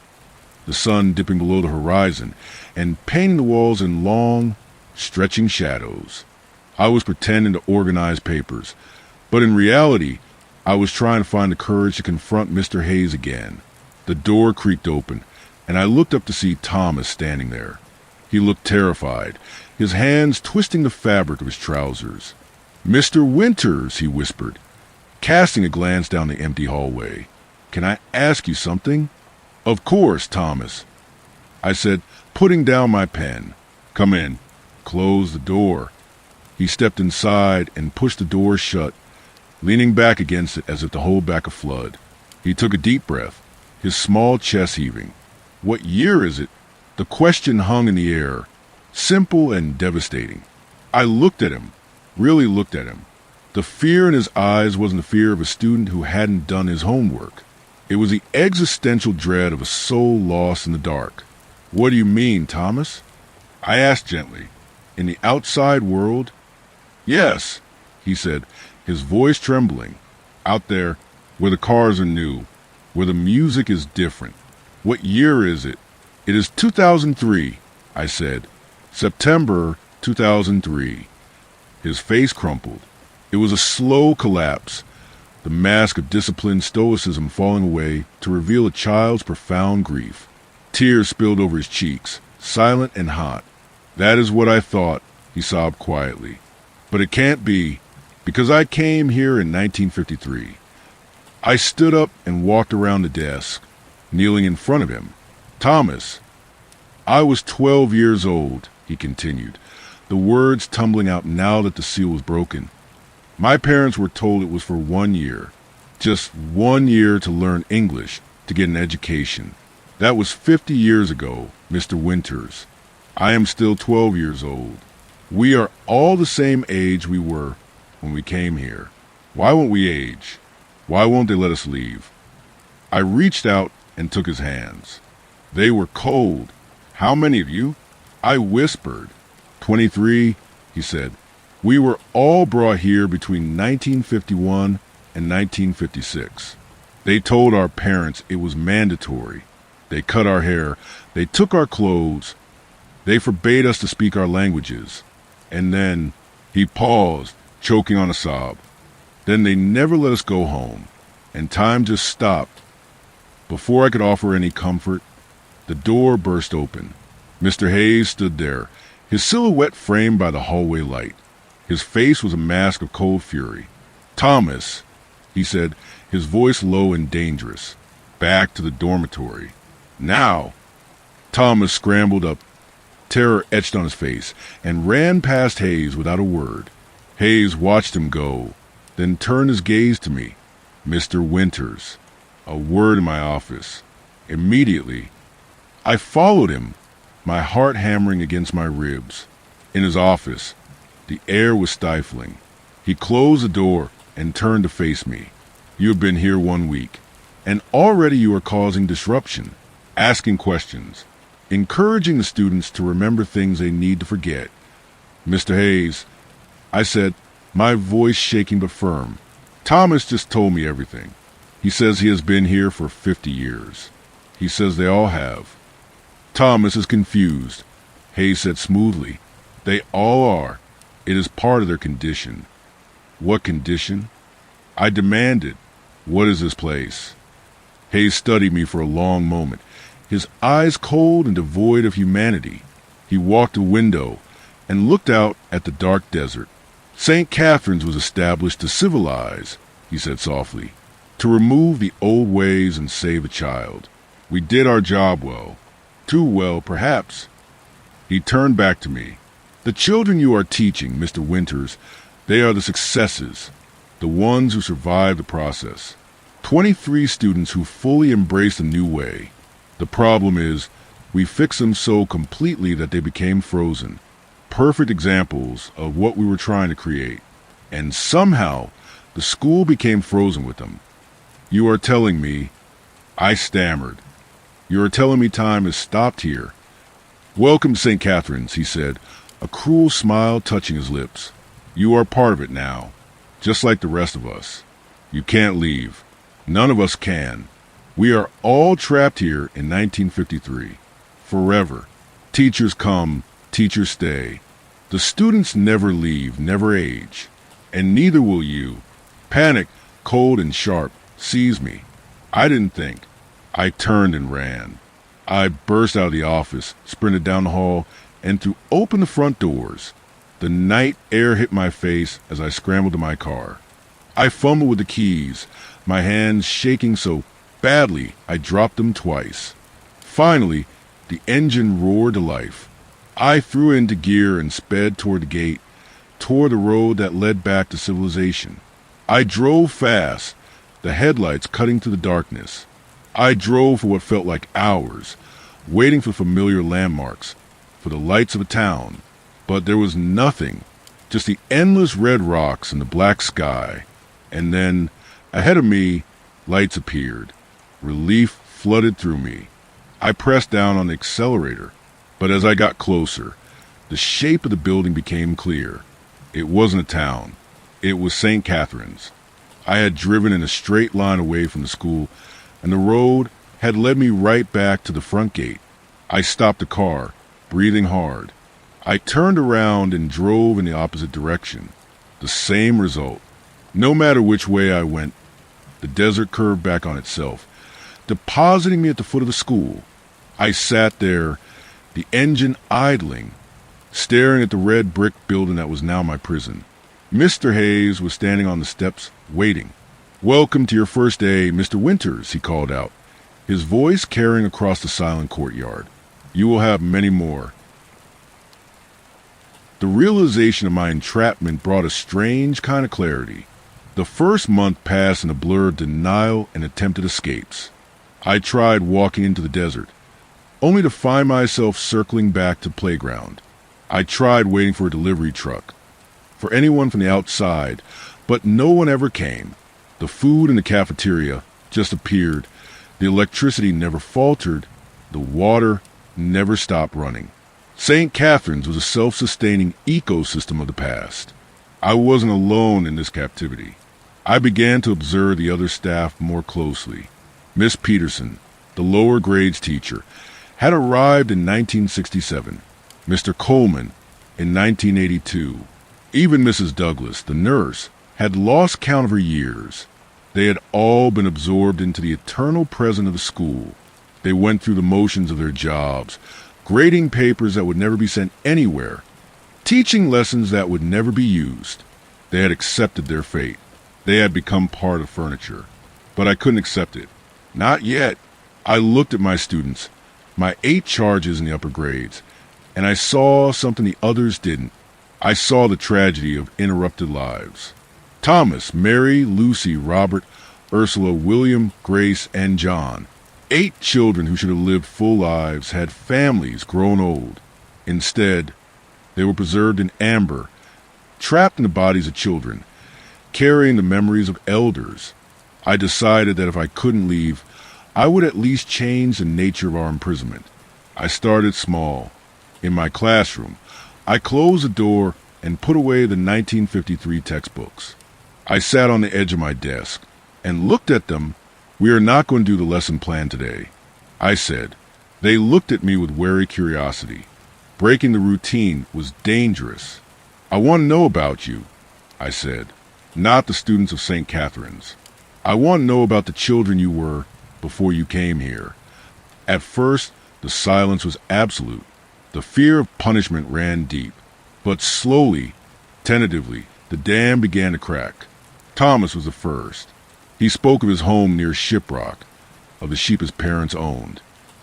the sun dipping below the horizon and painting the walls in long, stretching shadows. I was pretending to organize papers, but in reality, I was trying to find the courage to confront Mr. Hayes again. The door creaked open, and I looked up to see Thomas standing there. He looked terrified, his hands twisting the fabric of his trousers. "Mr. Winters," he whispered, casting a glance down the empty hallway. "Can I ask you something?" "Of course, Thomas," I said, putting down my pen. "Come in." "Close the door." He stepped inside and pushed the door shut, leaning back against it as if to hold back a flood. He took a deep breath, his small chest heaving. "What year is it?" The question hung in the air, simple and devastating. I looked at him, really looked at him. The fear in his eyes wasn't the fear of a student who hadn't done his homework. It was the existential dread of a soul lost in the dark. "What do you mean, Thomas?" I asked gently. "In the outside world?" "Yes," he said, his voice trembling. "Out there, where the cars are new, where the music is different." "What year is it?" "It is 2003, I said. "September 2003. His face crumpled. It was a slow collapse, the mask of disciplined stoicism falling away to reveal a child's profound grief. Tears spilled over his cheeks, silent and hot. "That is what I thought," he sobbed quietly. "But it can't be, because I came here in 1953. I stood up and walked around the desk, kneeling in front of him. "Thomas, I was 12 years old," he continued, the words tumbling out now that the seal was broken. "My parents were told it was for 1 year, just 1 year to learn English, to get an education. That was 50 years ago, Mr. Winters. I am still 12 years old. We are all the same age we were when we came here. Why won't we age? Why won't they let us leave?" I reached out and took his hands. They were cold. "How many of you?" I whispered. 23, he said. "We were all brought here between 1951 and 1956. They told our parents it was mandatory. They cut our hair. They took our clothes. They forbade us to speak our languages. And then," he paused, choking on a sob. "Then they never let us go home, and time just stopped. Before I could offer any comfort, the door burst open. Mr. Hayes stood there, his silhouette framed by the hallway light. His face was a mask of cold fury. "Thomas," he said, his voice low and dangerous. "Back to the dormitory. Now." Thomas scrambled up, terror etched on his face, and ran past Hayes without a word. Hayes watched him go, then turned his gaze to me. "Mr. Winters." A word in my office. Immediately, I followed him, my heart hammering against my ribs. In his office, the air was stifling. He closed the door and turned to face me. "You have been here 1 week, and already you are causing disruption, asking questions, encouraging the students to remember things they need to forget." "Mr. Hayes," I said, my voice shaking but firm. "Thomas just told me everything. He says he has been here for 50 years. He says they all have." "Thomas is confused," Hayes said smoothly. "They all are. It is part of their condition." "What condition?" I demanded. "What is this place?" Hayes studied me for a long moment, his eyes cold and devoid of humanity. He walked to the window and looked out at the dark desert. "St. Catherine's was established to civilize," he said softly, "to remove the old ways and save a child. We did our job well. Too well, perhaps." He turned back to me. "The children you are teaching, Mr. Winters, they are the successes, the ones who survived the process. 23 students who fully embraced a new way. The problem is, we fixed them so completely that they became frozen. Perfect examples of what we were trying to create. And somehow, the school became frozen with them. You are telling me," I stammered, "you are telling me time has stopped here." "Welcome to St. Catherine's," he said, a cruel smile touching his lips. "You are part of it now, just like the rest of us. You can't leave. None of us can. We are all trapped here in 1953. Forever. Teachers come, teachers stay. The students never leave, never age. And neither will you. Panic, cold and sharp, seized me. I didn't think. I turned and ran. I burst out of the office, sprinted down the hall, and threw open the front doors. The night air hit my face as I scrambled to my car. I fumbled with the keys, my hands shaking so badly I dropped them twice. Finally, the engine roared to life. I threw into gear and sped toward the gate, toward the road that led back to civilization. I drove fast, the headlights cutting through the darkness. I drove for what felt like hours, waiting for familiar landmarks, for the lights of a town. But there was nothing, just the endless red rocks and the black sky. And then, ahead of me, lights appeared. Relief flooded through me. I pressed down on the accelerator, but as I got closer, the shape of the building became clear. It wasn't a town. It was St. Catherine's. I had driven in a straight line away from the school, and the road had led me right back to the front gate. I stopped the car, breathing hard. I turned around and drove in the opposite direction. The same result. No matter which way I went, the desert curved back on itself, depositing me at the foot of the school. I sat there, the engine idling, staring at the red brick building that was now my prison. Mr. Hayes was standing on the steps, waiting. "Welcome to your first day, Mr. Winters," he called out, his voice carrying across the silent courtyard. "You will have many more." The realization of my entrapment brought a strange kind of clarity. The first month passed in a blur of denial and attempted escapes. I tried walking into the desert, only to find myself circling back to playground. I tried waiting for a delivery truck, for anyone from the outside, but no one ever came. The food in the cafeteria just appeared. The electricity never faltered. The water never stopped running. St. Catherine's was a self-sustaining ecosystem of the past. I wasn't alone in this captivity. I began to observe the other staff more closely. Miss Peterson, the lower grades teacher, had arrived in 1967. Mr. Coleman in 1982. Even Mrs. Douglas, the nurse, had lost count of her years. They had all been absorbed into the eternal present of the school. They went through the motions of their jobs, grading papers that would never be sent anywhere, teaching lessons that would never be used. They had accepted their fate. They had become part of furniture. But I couldn't accept it. Not yet. I looked at my students, my 8 charges in the upper grades, and I saw something the others didn't. I saw the tragedy of interrupted lives. Thomas, Mary, Lucy, Robert, Ursula, William, Grace, and John. 8 children who should have lived full lives had families grown old. Instead, they were preserved in amber, trapped in the bodies of children, carrying the memories of elders. I decided that if I couldn't leave, I would at least change the nature of our imprisonment. I started small. In my classroom, I closed the door and put away the 1953 textbooks. I sat on the edge of my desk and looked at them. "We are not going to do the lesson plan today," I said. They looked at me with wary curiosity. Breaking the routine was dangerous. "I want to know about you," I said. "Not the students of St. Catherine's. I want to know about the children you were before you came here." At first, the silence was absolute. The fear of punishment ran deep. But slowly, tentatively, the dam began to crack. Thomas was the first. He spoke of his home near Shiprock, of the sheep his parents owned.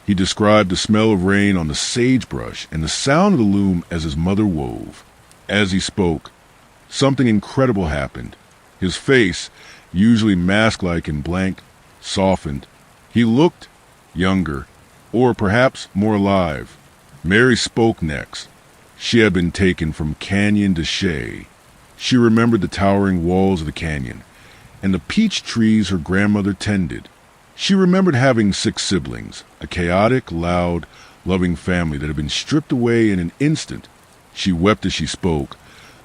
He described the smell of rain on the sagebrush and the sound of the loom as his mother wove. As he spoke, something incredible happened. His face, usually mask-like and blank, softened. He looked younger, or perhaps more alive. Mary spoke next. She had been taken from canyon to shade. She remembered the towering walls of the canyon and the peach trees her grandmother tended. She remembered having 6 siblings, a chaotic, loud, loving family that had been stripped away in an instant. She wept as she spoke,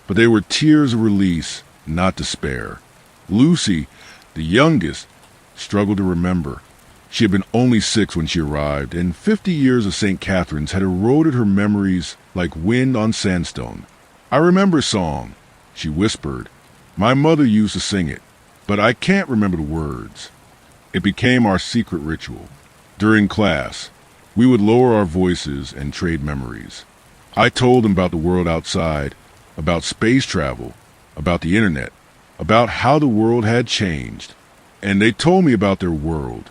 but they were tears of release, not despair. Lucy, the youngest, struggled to remember. She had been only 6 when she arrived, and 50 years of St. Catherine's had eroded her memories like wind on sandstone. "I remember a song," she whispered. "My mother used to sing it, but I can't remember the words." It became our secret ritual. During class, we would lower our voices and trade memories. I told them about the world outside, about space travel, about the internet, about how the world had changed. And they told me about their world,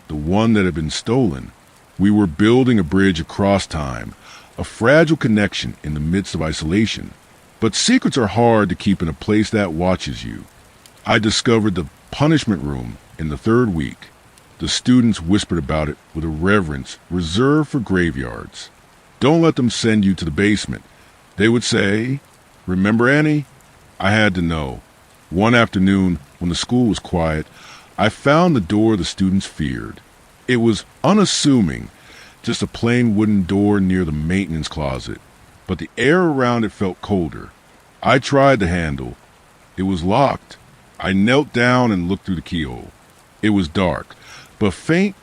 the one that had been stolen. We were building a bridge across time, a fragile connection in the midst of isolation. But secrets are hard to keep in a place that watches you. I discovered the punishment room in the 3rd week. The students whispered about it with a reverence reserved for graveyards. "Don't let them send you to the basement," they would say. "Remember Annie?" I had to know. One afternoon, when the school was quiet, I found the door the students feared. It was unassuming, just a plain wooden door near the maintenance closet, but the air around it felt colder. I tried the handle. It was locked. I knelt down and looked through the keyhole. It was dark, but faint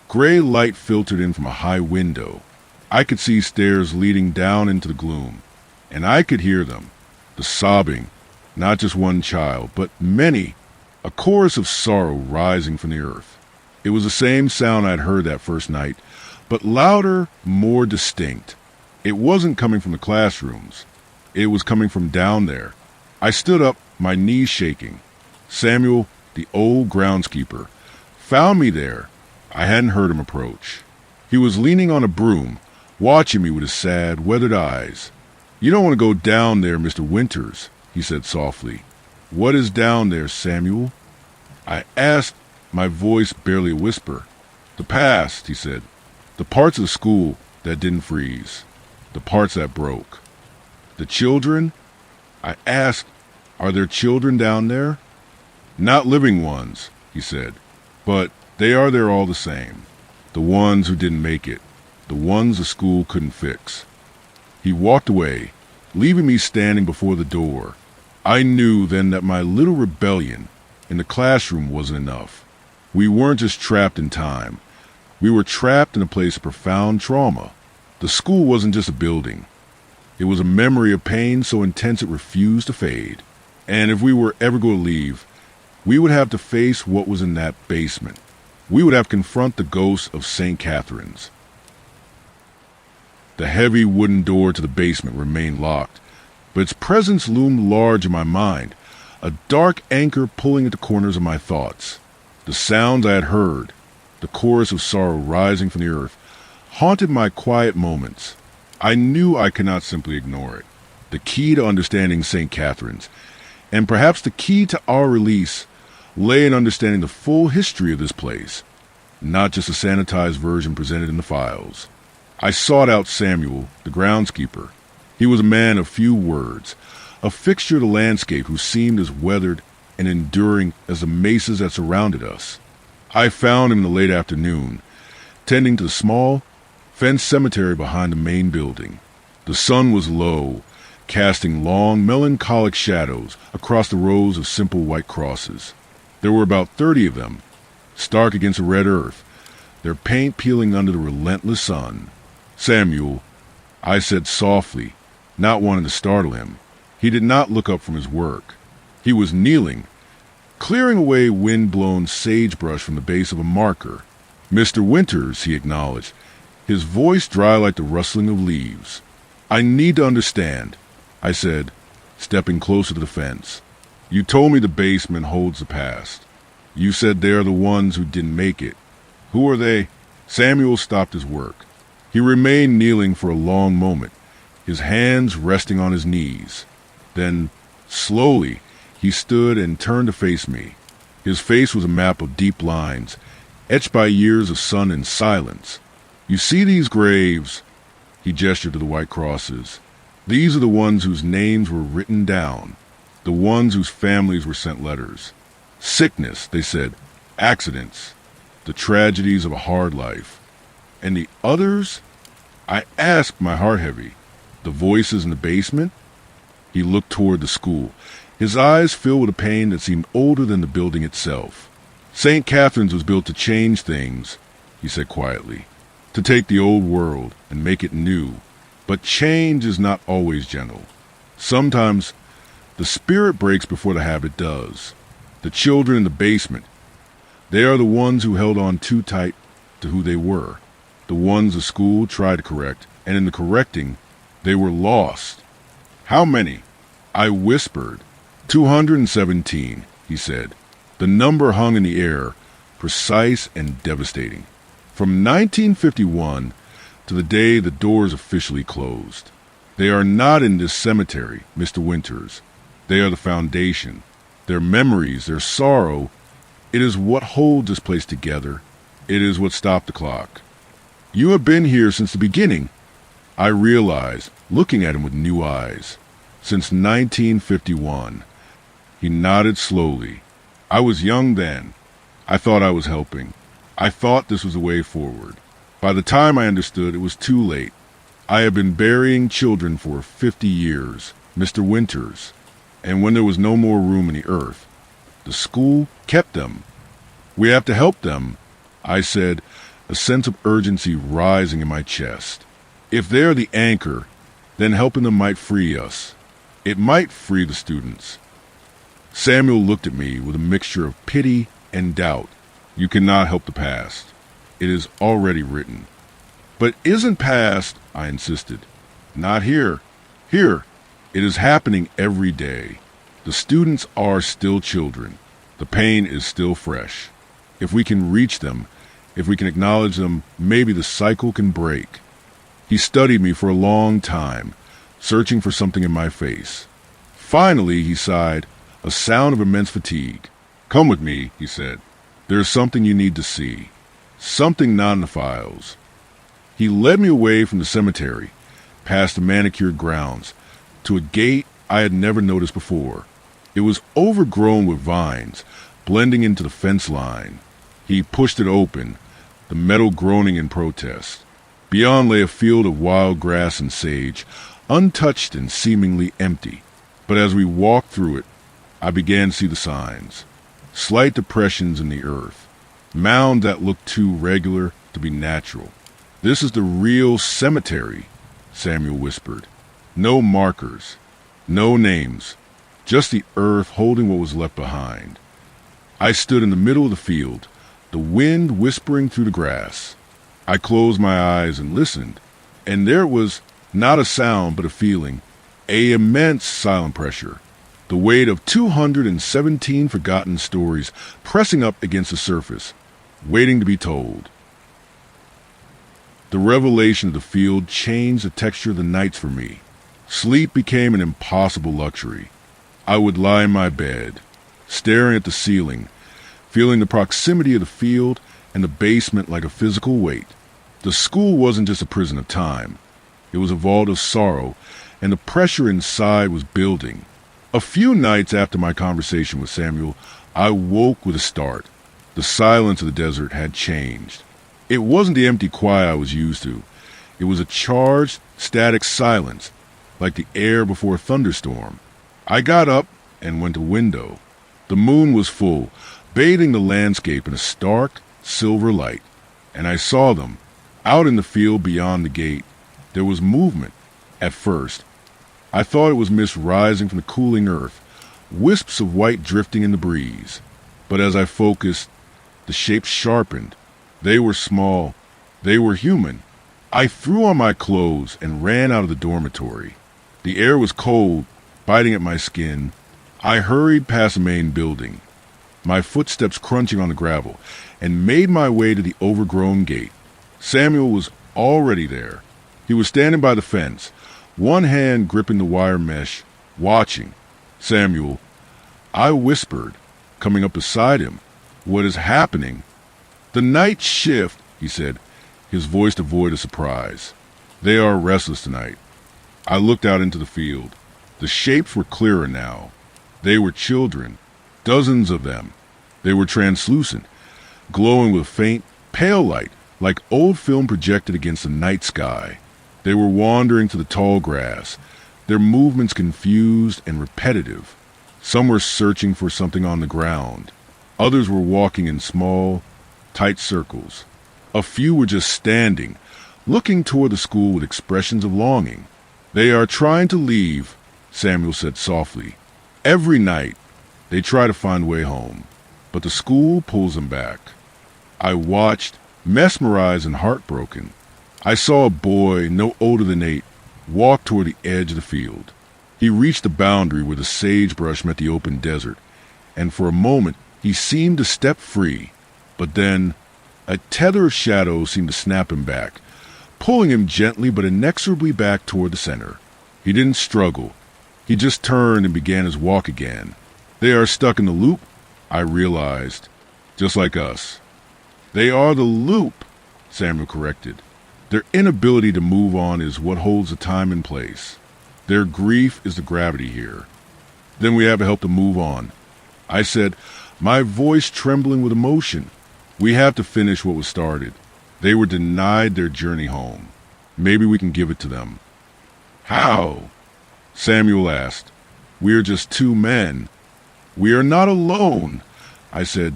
gray light filtered in from a high window. I could see stairs leading down into the gloom, and I could hear them, the sobbing, not just one child, but many, a chorus of sorrow rising from the earth. It was the same sound I'd heard that first night, but louder, more distinct. It wasn't coming from the classrooms. It was coming from down there. I stood up, my knees shaking. Samuel, the old groundskeeper, found me there. I hadn't heard him approach. He was leaning on a broom, watching me with his sad, weathered eyes. "You don't want to go down there, Mr. Winters," he said softly. "What is down there, Samuel?" I asked, my voice barely a whisper. "The past," he said. "The parts of the school that didn't freeze. The parts that broke." "The children?" I asked, "Are there children down there?" "Not living ones," he said, "but they are there all the same. The ones who didn't make it. The ones the school couldn't fix." He walked away, leaving me standing before the door. I knew then that my little rebellion in the classroom wasn't enough. We weren't just trapped in time. We were trapped in a place of profound trauma. The school wasn't just a building. It was a memory of pain so intense it refused to fade. And if we were ever going to leave, we would have to face what was in that basement. We would have to confront the ghost of St. Catherine's. The heavy wooden door to the basement remained locked, but its presence loomed large in my mind, a dark anchor pulling at the corners of my thoughts. The sounds I had heard, the chorus of sorrow rising from the earth, haunted my quiet moments. I knew I could not simply ignore it. The key to understanding St. Catherine's, and perhaps the key to our release, lay in understanding the full history of this place, not just a sanitized version presented in the files. I sought out Samuel, the groundskeeper. He was a man of few words, a fixture of the landscape who seemed as weathered and enduring as the mesas that surrounded us. I found him in the late afternoon, tending to the small, fenced cemetery behind the main building. The sun was low, casting long, melancholic shadows across the rows of simple white crosses. There were about 30 of them, stark against the red earth, their paint peeling under the relentless sun. "Samuel," I said softly, not wanting to startle him. He did not look up from his work. He was kneeling, clearing away wind-blown sagebrush from the base of a marker. "Mr. Winters," he acknowledged, his voice dry like the rustling of leaves. "I need to understand," I said, stepping closer to the fence. "You told me the basement holds the past. You said they are the ones who didn't make it. Who are they?" Samuel stopped his work. He remained kneeling for a long moment, his hands resting on his knees. Then, slowly, he stood and turned to face me. His face was a map of deep lines, etched by years of sun and silence. "You see these graves?" He gestured to the white crosses. "These are the ones whose names were written down, the ones whose families were sent letters. Sickness," they said, "accidents, the tragedies of a hard life. And the others?" I asked, my heart heavy. "The voices in the basement?" He looked toward the school, his eyes filled with a pain that seemed older than the building itself. St. Catherine's was built to change things, he said quietly, to take the old world and make it new. But change is not always gentle. Sometimes the spirit breaks before the habit does. The children in the basement, they are the ones who held on too tight to who they were. The ones the school tried to correct, and in the correcting, they were lost. How many? I whispered. 217, he said. The number hung in the air, precise and devastating. From 1951 to the day the doors officially closed. They are not in this cemetery, Mr. Winters. They are the foundation. Their memories, their sorrow, it is what holds this place together. It is what stopped the clock. You have been here since the beginning, I realized, looking at him with new eyes. Since 1951. He nodded slowly. I was young then. I thought I was helping. I thought this was the way forward. By the time I understood, it was too late. I had been burying children for 50 years, Mr. Winters, and when there was no more room in the earth, the school kept them. We have to help them, I said, a sense of urgency rising in my chest. If they're the anchor, then helping them might free us. It might free the students. Samuel looked at me with a mixture of pity and doubt. You cannot help the past. It is already written. But isn't past, I insisted. Not here. Here. It is happening every day. The students are still children. The pain is still fresh. If we can reach them, if we can acknowledge them, maybe the cycle can break. He studied me for a long time, searching for something in my face. Finally, he sighed, a sound of immense fatigue. Come with me, he said. There is something you need to see. Something not in the files. He led me away from the cemetery, past the manicured grounds, to a gate I had never noticed before. It was overgrown with vines, blending into the fence line. He pushed it open, the metal groaning in protest. Beyond lay a field of wild grass and sage, untouched and seemingly empty. But as we walked through it, I began to see the signs. Slight depressions in the earth, mounds that looked too regular to be natural. This is the real cemetery, Samuel whispered. No markers, no names, just the earth holding what was left behind. I stood in the middle of the field, the wind whispering through the grass. I closed my eyes and listened, and there was not a sound but a feeling, an immense silent pressure, the weight of 217 forgotten stories pressing up against the surface, waiting to be told. The revelation of the field changed the texture of the nights for me. Sleep became an impossible luxury. I would lie in my bed, staring at the ceiling, feeling the proximity of the field and the basement like a physical weight. The school wasn't just a prison of time. It was a vault of sorrow, and the pressure inside was building. A few nights after my conversation with Samuel, I woke with a start. The silence of the desert had changed. It wasn't the empty quiet I was used to. It was a charged, static silence, like the air before a thunderstorm. I got up and went to the window. The moon was full, bathing the landscape in a stark, silver light, and I saw them, out in the field beyond the gate. There was movement. At first, I thought it was mist rising from the cooling earth, wisps of white drifting in the breeze. But as I focused, the shapes sharpened. They were small. They were human. I threw on my clothes and ran out of the dormitory. The air was cold, biting at my skin. I hurried past the main building, my footsteps crunching on the gravel, and made my way to the overgrown gate. Samuel was already there. He was standing by the fence, one hand gripping the wire mesh, watching. Samuel, I whispered, coming up beside him. What is happening? The night shift, he said, his voice devoid of surprise. They are restless tonight. I looked out into the field. The shapes were clearer now. They were children, dozens of them. They were translucent, glowing with faint, pale light, like old film projected against the night sky. They were wandering to the tall grass, their movements confused and repetitive. Some were searching for something on the ground. Others were walking in small, tight circles. A few were just standing, looking toward the school with expressions of longing. "They are trying to leave," Samuel said softly. "Every night, they try to find a way home, but the school pulls them back." I watched, mesmerized and heartbroken. I saw a boy no older than 8 walk toward the edge of the field. He reached the boundary where the sagebrush met the open desert, and for a moment he seemed to step free, but then a tether of shadows seemed to snap him back, pulling him gently but inexorably back toward the center. He didn't struggle. He just turned and began his walk again. "They are stuck in the loop," I realized, "just like us." "They are the loop," Samuel corrected. "Their inability to move on is what holds the time in place. Their grief is the gravity here. Then we have to help them move on," I said, my voice trembling with emotion. "We have to finish what was started. They were denied their journey home. Maybe we can give it to them." "How?" Samuel asked. "We are just 2 men. We are not alone," I said,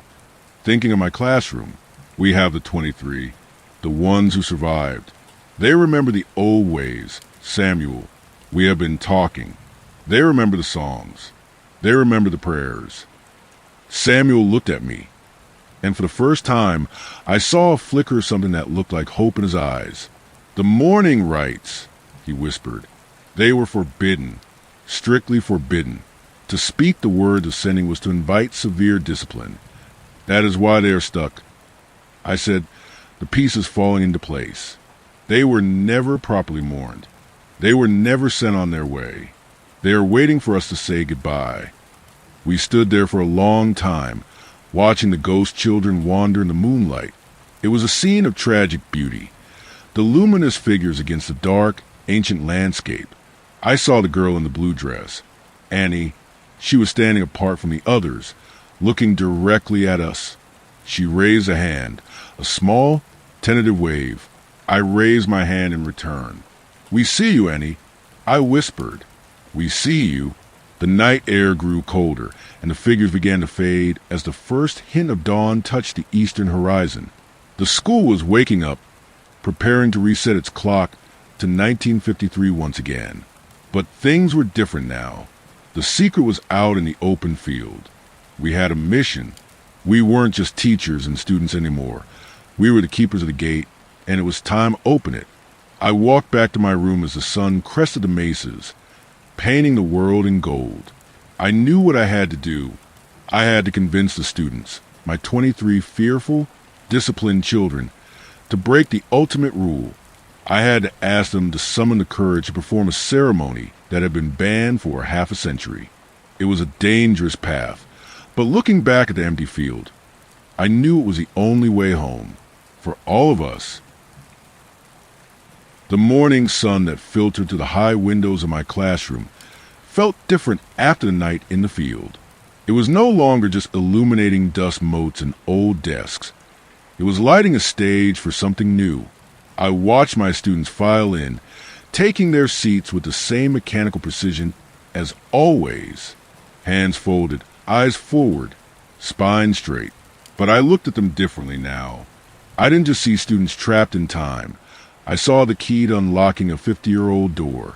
thinking of my classroom. "We have the 23, the ones who survived. They remember the old ways, Samuel. We have been talking. They remember the songs. They remember the prayers." Samuel looked at me, and for the first time, I saw a flicker of something that looked like hope in his eyes. "The mourning rites," he whispered. "They were forbidden, strictly forbidden. To speak the word of sending was to invite severe discipline. That is why they are stuck." I said, the pieces falling into place. "They were never properly mourned. They were never sent on their way. They are waiting for us to say goodbye." We stood there for a long time, watching the ghost children wander in the moonlight. It was a scene of tragic beauty. The luminous figures against the dark, ancient landscape. I saw the girl in the blue dress, Annie. She was standing apart from the others, looking directly at us. She raised a hand, a small, tentative wave. I raised my hand in return. "We see you, Annie," I whispered. "We see you." The night air grew colder, and the figures began to fade as the first hint of dawn touched the eastern horizon. The school was waking up, preparing to reset its clock to 1953 once again. But things were different now. The secret was out in the open field. We had a mission. We weren't just teachers and students anymore. We were the keepers of the gate, and it was time to open it. I walked back to my room as the sun crested the mesas, painting the world in gold. I knew what I had to do. I had to convince the students, my 23 fearful, disciplined children, to break the ultimate rule. I had to ask them to summon the courage to perform a ceremony that had been banned for half a century. It was a dangerous path, but looking back at the empty field, I knew it was the only way home, for all of us. The morning sun that filtered through the high windows of my classroom felt different after the night in the field. It was no longer just illuminating dust motes and old desks. It was lighting a stage for something new. I watched my students file in, taking their seats with the same mechanical precision as always. Hands folded, eyes forward, spine straight. But I looked at them differently now. I didn't just see students trapped in time. I saw the key to unlocking a 50-year-old door.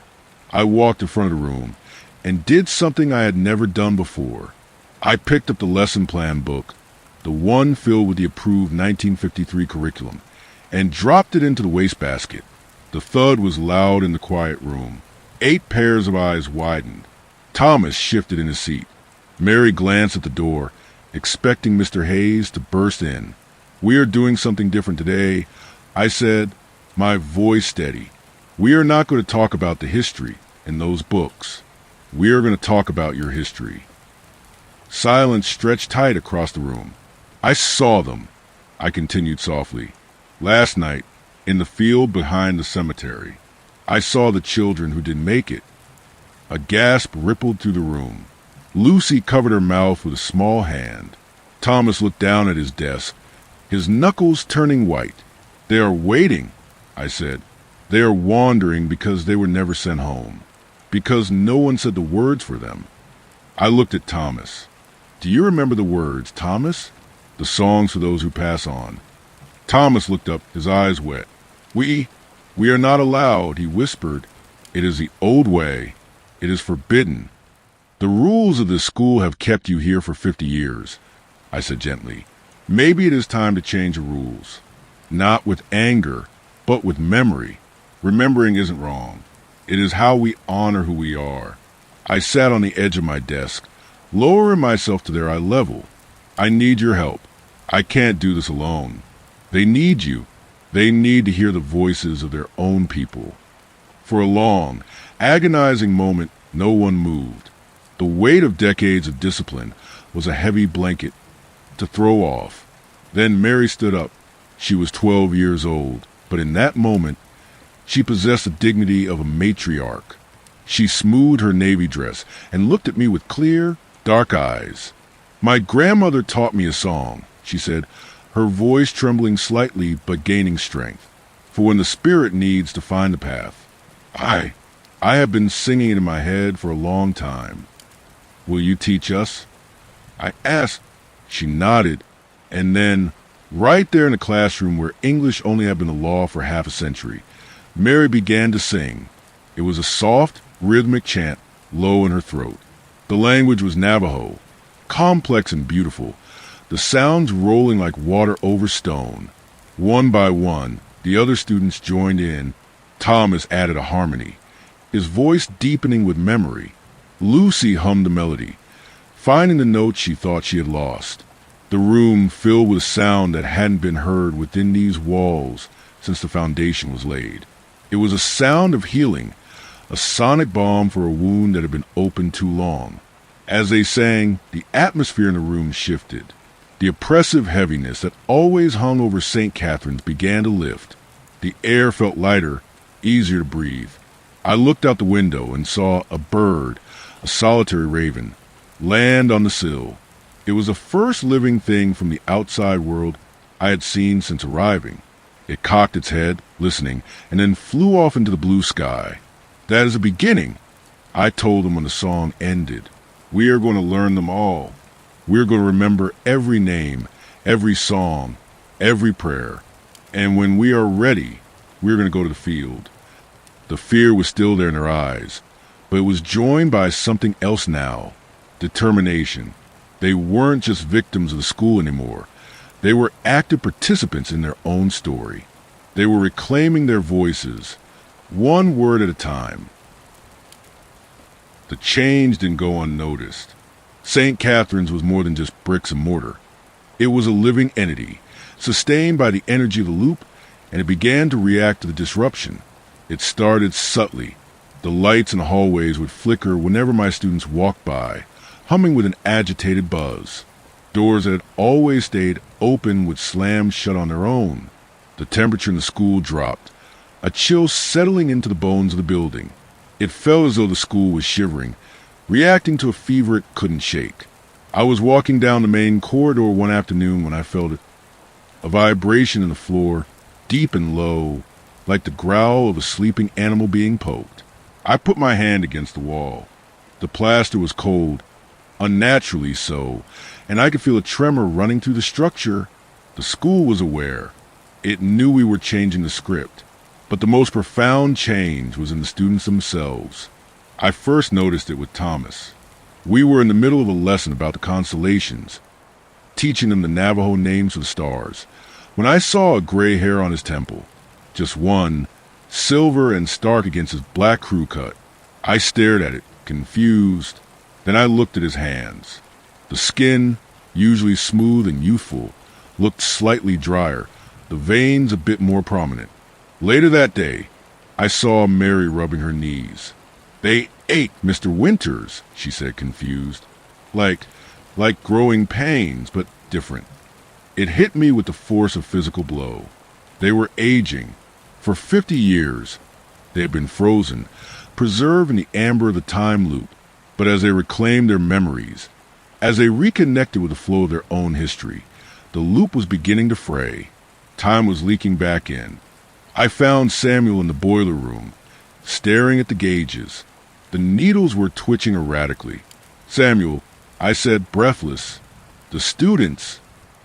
I walked in front of the room and did something I had never done before. I picked up the lesson plan book, the one filled with the approved 1953 curriculum, and dropped it into the wastebasket. The thud was loud in the quiet room. 8 pairs of eyes widened. Thomas shifted in his seat. Mary glanced at the door, expecting Mr. Hayes to burst in. "We are doing something different today," I said, my voice steady. "We are not going to talk about the history in those books. We are going to talk about your history." Silence stretched tight across the room. "I saw them," I continued softly. "Last night, in the field behind the cemetery. I saw the children who didn't make it." A gasp rippled through the room. Lucy covered her mouth with a small hand. Thomas looked down at his desk, his knuckles turning white. "They are waiting," I said. "They are wandering because they were never sent home, because no one said the words for them." I looked at Thomas. "Do you remember the words, Thomas?" the songs for those who pass on. Thomas looked up, his eyes wet. We are not allowed, he whispered. It is the old way. It is forbidden. The rules of this school have kept you here for 50 years, I said gently. Maybe it is time to change the rules. Not with anger, but with memory. Remembering isn't wrong. It is how we honor who we are. I sat on the edge of my desk, lowering myself to their eye level. I need your help. I can't do this alone. They need you. They need to hear the voices of their own people. For a long, agonizing moment, no one moved. The weight of decades of discipline was a heavy blanket to throw off. Then Mary stood up. She was 12 years old, but in that moment, she possessed the dignity of a matriarch. She smoothed her navy dress and looked at me with clear, dark eyes. My grandmother taught me a song, she said, her voice trembling slightly but gaining strength. For when the spirit needs to find the path. I have been singing it in my head for a long time. Will you teach us? I asked. She nodded, and then, right there in the classroom where English only had been the law for half a century, Mary began to sing. It was a soft, rhythmic chant, low in her throat. The language was Navajo, complex and beautiful, the sounds rolling like water over stone. One by one, the other students joined in. Thomas added a harmony, his voice deepening with memory. Lucy hummed the melody, finding the notes she thought she had lost. The room filled with sound that hadn't been heard within these walls since the foundation was laid. It was a sound of healing, a sonic balm for a wound that had been open too long. As they sang, the atmosphere in the room shifted. The oppressive heaviness that always hung over St. Catherine's began to lift. The air felt lighter, easier to breathe. I looked out the window and saw a bird, a solitary raven, land on the sill. It was the first living thing from the outside world I had seen since arriving. It cocked its head, listening, and then flew off into the blue sky. That is a beginning, I told them when the song ended. We are going to learn them all. We are going to remember every name, every song, every prayer. And when we are ready, we are going to go to the field. The fear was still there in their eyes, but it was joined by something else now, determination. They weren't just victims of the school anymore. They were active participants in their own story. They were reclaiming their voices, one word at a time. The change didn't go unnoticed. St. Catherine's was more than just bricks and mortar. It was a living entity, sustained by the energy of the loop, and it began to react to the disruption. It started subtly. The lights in the hallways would flicker whenever my students walked by, humming with an agitated buzz. Doors that had always stayed open would slam shut on their own. The temperature in the school dropped, a chill settling into the bones of the building. It felt as though the school was shivering, reacting to a fever it couldn't shake. I was walking down the main corridor one afternoon when I felt a vibration in the floor, deep and low, like the growl of a sleeping animal being poked. I put my hand against the wall. The plaster was cold, unnaturally so, and I could feel a tremor running through the structure. The school was aware. It knew we were changing the script. But the most profound change was in the students themselves. I first noticed it with Thomas. We were in the middle of a lesson about the constellations, teaching them the Navajo names for the stars, when I saw a gray hair on his temple. Just one, silver and stark against his black crew cut. I stared at it, confused. Then I looked at his hands. The skin, usually smooth and youthful, looked slightly drier, the veins a bit more prominent. Later that day, I saw Mary rubbing her knees. They ache, Mr. Winters, she said, confused. Like growing pains, but different. It hit me with the force of physical blow. They were aging. For 50 years, they had been frozen, preserved in the amber of the time loop. But as they reclaimed their memories, as they reconnected with the flow of their own history, the loop was beginning to fray. Time was leaking back in. I found Samuel in the boiler room, staring at the gauges. The needles were twitching erratically. Samuel, I said, breathless, the students,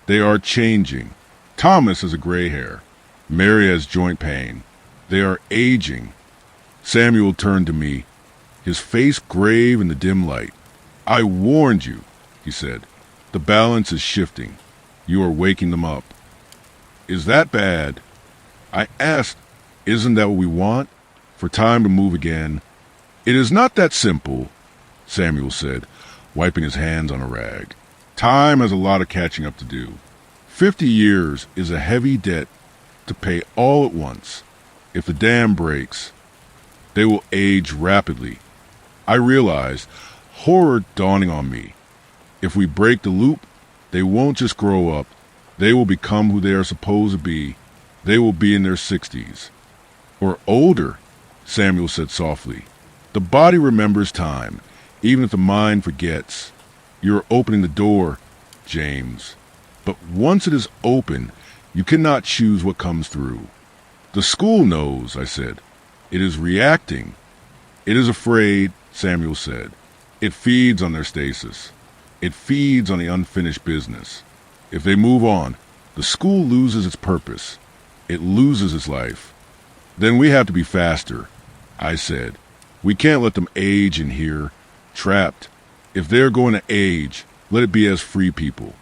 They are changing. Thomas has a gray hair. Mary has joint pain. They are aging. Samuel turned to me, his face grave in the dim light. I warned you, he said. The balance is shifting. You are waking them up. Is that bad? I asked, isn't that what we want? For time to move again. It is not that simple, Samuel said, wiping his hands on a rag. Time has a lot of catching up to do. 50 years is a heavy debt to pay all at once. If the dam breaks, they will age rapidly. I realized, horror dawning on me. If we break the loop, they won't just grow up. They will become who they are supposed to be. They will be in their 60s. Or older, Samuel said softly. The body remembers time, even if the mind forgets. You're opening the door, James. But once it is open, you cannot choose what comes through. The school knows, I said. It is reacting. It is afraid, Samuel said. It feeds on their stasis. It feeds on the unfinished business. If they move on, the school loses its purpose. It loses its life. Then we have to be faster, I said. We can't let them age in here, trapped. If they're going to age, let it be as free people.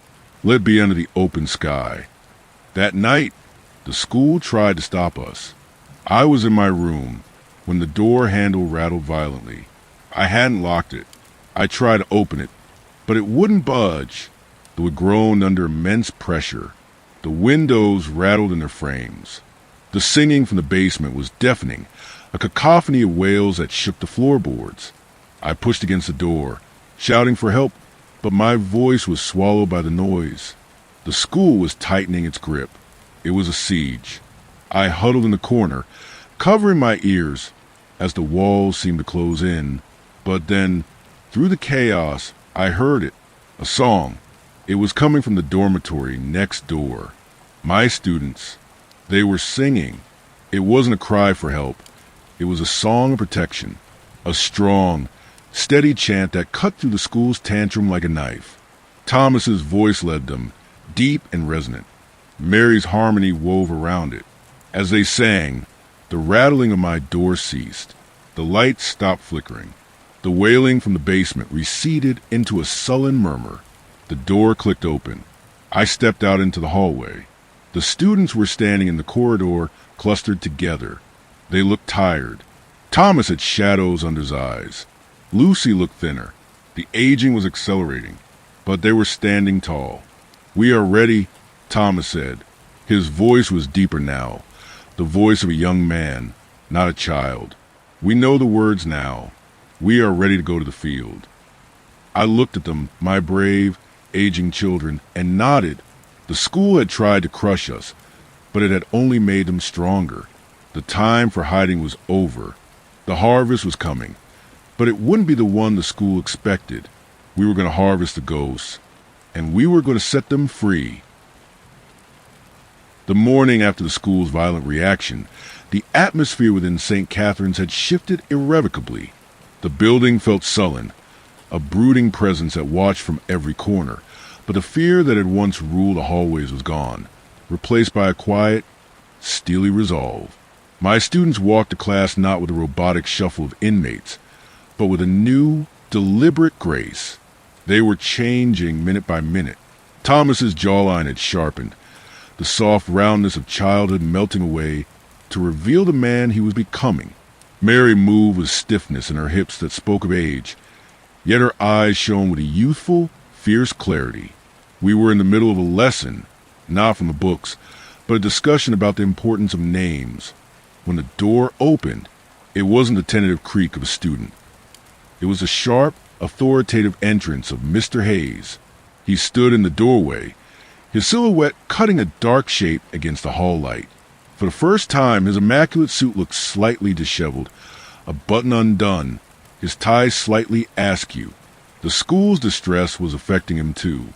Let it be under the open sky. That night, the school tried to stop us. I was in my room when the door handle rattled violently. I hadn't locked it. I tried to open it, but it wouldn't budge. Though it groaned under immense pressure. The windows rattled in their frames. The singing from the basement was deafening, a cacophony of wails that shook the floorboards. I pushed against the door, shouting for help, but my voice was swallowed by the noise. The school was tightening its grip. It was a siege. I huddled in the corner, covering my ears as the walls seemed to close in. But then, through the chaos, I heard it, a song. It was coming from the dormitory next door. My students, they were singing. It wasn't a cry for help. It was a song of protection, a strong, steady chant that cut through the school's tantrum like a knife. Thomas's voice led them, deep and resonant. Mary's harmony wove around it. As they sang, the rattling of my door ceased. The lights stopped flickering. The wailing from the basement receded into a sullen murmur. The door clicked open. I stepped out into the hallway. The students were standing in the corridor, clustered together. They looked tired. Thomas had shadows under his eyes. Lucy looked thinner. The aging was accelerating, but they were standing tall. We are ready, Thomas said. His voice was deeper now, the voice of a young man, not a child. We know the words now. We are ready to go to the field. I looked at them, my brave, aging children, and nodded. The school had tried to crush us, but it had only made them stronger. The time for hiding was over. The harvest was coming, but it wouldn't be the one the school expected. We were going to harvest the ghosts, and we were going to set them free. The morning after the school's violent reaction, the atmosphere within St. Catherine's had shifted irrevocably. The building felt sullen, a brooding presence that watched from every corner, but the fear that had once ruled the hallways was gone, replaced by a quiet, steely resolve. My students walked to class not with a robotic shuffle of inmates, but with a new, deliberate grace. They were changing minute by minute. Thomas's jawline had sharpened, the soft roundness of childhood melting away to reveal the man he was becoming. Mary moved with stiffness in her hips that spoke of age, yet her eyes shone with a youthful, fierce clarity. We were in the middle of a lesson, not from the books, but a discussion about the importance of names. When the door opened, it wasn't the tentative creak of a student. It was the sharp, authoritative entrance of Mr. Hayes. He stood in the doorway, his silhouette cutting a dark shape against the hall light. For the first time, his immaculate suit looked slightly disheveled, a button undone, his tie slightly askew. The school's distress was affecting him too.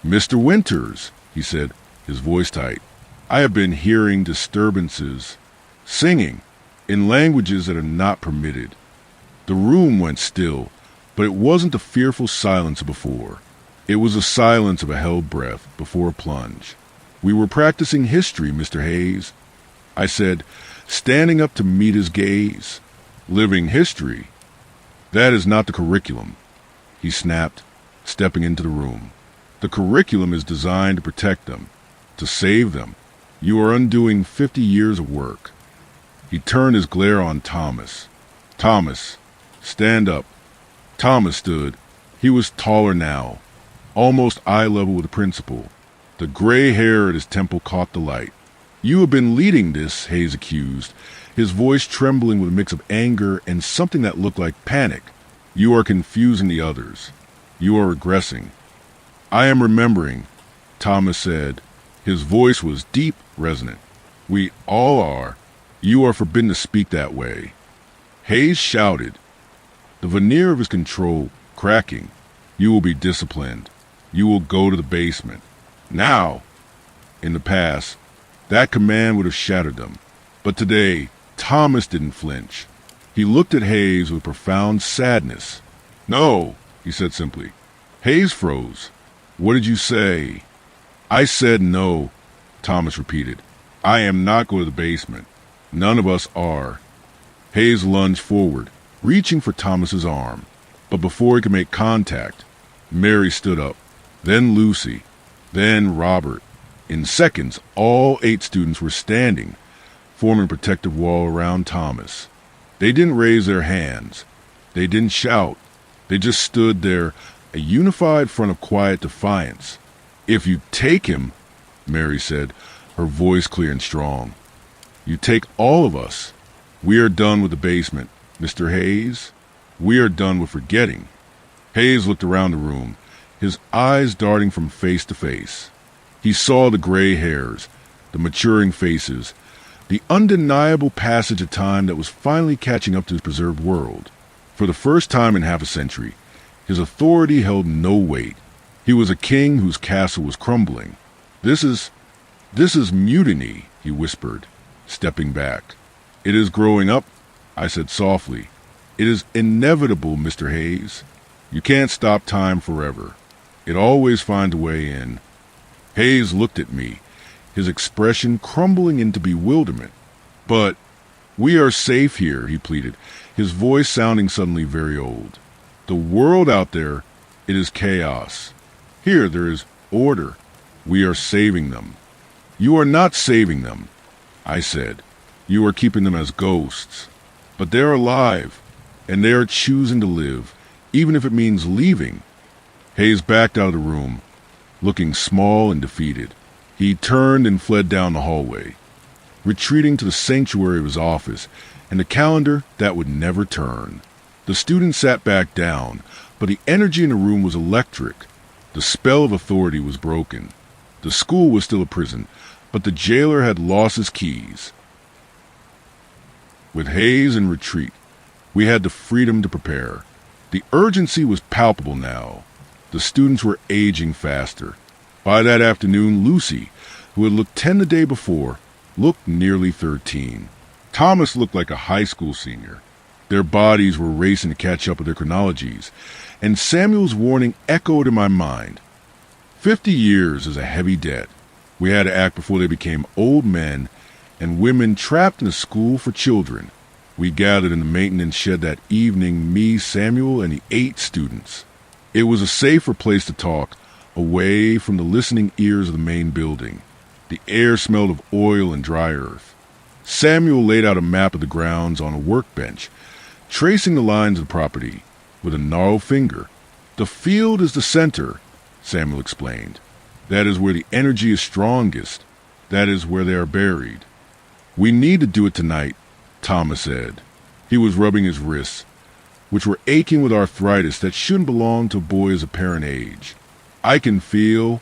"Mr. Winters," he said, his voice tight, "I have been hearing disturbances, singing, in languages that are not permitted." The room went still, but it wasn't the fearful silence of before. It was the silence of a held breath before a plunge. "We were practicing history, Mr. Hayes," I said, standing up to meet his gaze. "Living history? That is not the curriculum," he snapped, stepping into the room. "The curriculum is designed to protect them, to save them. You are undoing 50 years of work." He turned his glare on Thomas. "Thomas, stand up." Thomas stood. He was taller now, almost eye level with the principal. The gray hair at his temple caught the light. "You have been leading this," Hayes accused, his voice trembling with a mix of anger and something that looked like panic. "You are confusing the others. You are regressing." "I am remembering," Thomas said. His voice was deep, resonant. "We all are. You are forbidden to speak that way." Hayes shouted, the veneer of his control cracking. "You will be disciplined. You will go to the basement. Now!" In the past, that command would have shattered them. But today, Thomas didn't flinch. He looked at Hayes with profound sadness. "No," he said simply. Hayes froze. "What did you say?" "I said no," Thomas repeated. "I am not going to the basement. None of us are." Hayes lunged forward, reaching for Thomas's arm. But before he could make contact, Mary stood up, then Lucy, then Robert. In seconds, all 8 students were standing, forming a protective wall around Thomas. They didn't raise their hands. They didn't shout. They just stood there, a unified front of quiet defiance. "If you take him," Mary said, her voice clear and strong, "you take all of us. We are done with the basement, Mr. Hayes. We are done with forgetting." Hayes looked around the room, his eyes darting from face to face. He saw the gray hairs, the maturing faces, the undeniable passage of time that was finally catching up to his preserved world. For the first time in half a century, his authority held no weight. He was a king whose castle was crumbling. This is mutiny," he whispered, stepping back. "It is growing up," I said softly. "It is inevitable, Mr. Hayes. You can't stop time forever. It always finds a way in." Hayes looked at me, his expression crumbling into bewilderment. "But we are safe here," he pleaded, his voice sounding suddenly very old. "The world out there, it is chaos. Here there is order. We are saving them." "You are not saving them," I said. "You are keeping them as ghosts. But they are alive, and they are choosing to live, even if it means leaving." Hayes backed out of the room, looking small and defeated. He turned and fled down the hallway, retreating to the sanctuary of his office and the calendar that would never turn. The students sat back down, but the energy in the room was electric. The spell of authority was broken. The school was still a prison, but the jailer had lost his keys. With Hayes in retreat, we had the freedom to prepare. The urgency was palpable now. The students were aging faster. By that afternoon, Lucy, who had looked 10 the day before, looked nearly 13. Thomas looked like a high school senior. Their bodies were racing to catch up with their chronologies, and Samuel's warning echoed in my mind. 50 years is a heavy debt. We had to act before they became old men and women trapped in a school for children. We gathered in the maintenance shed that evening, me, Samuel, and the 8 students. It was a safer place to talk, away from the listening ears of the main building. The air smelled of oil and dry earth. Samuel laid out a map of the grounds on a workbench, tracing the lines of the property with a gnarled finger. "The field is the center," Samuel explained. "That is where the energy is strongest. That is where they are buried." "We need to do it tonight," Thomas said. He was rubbing his wrists, which were aching with arthritis that shouldn't belong to a boy his apparent age. I can feel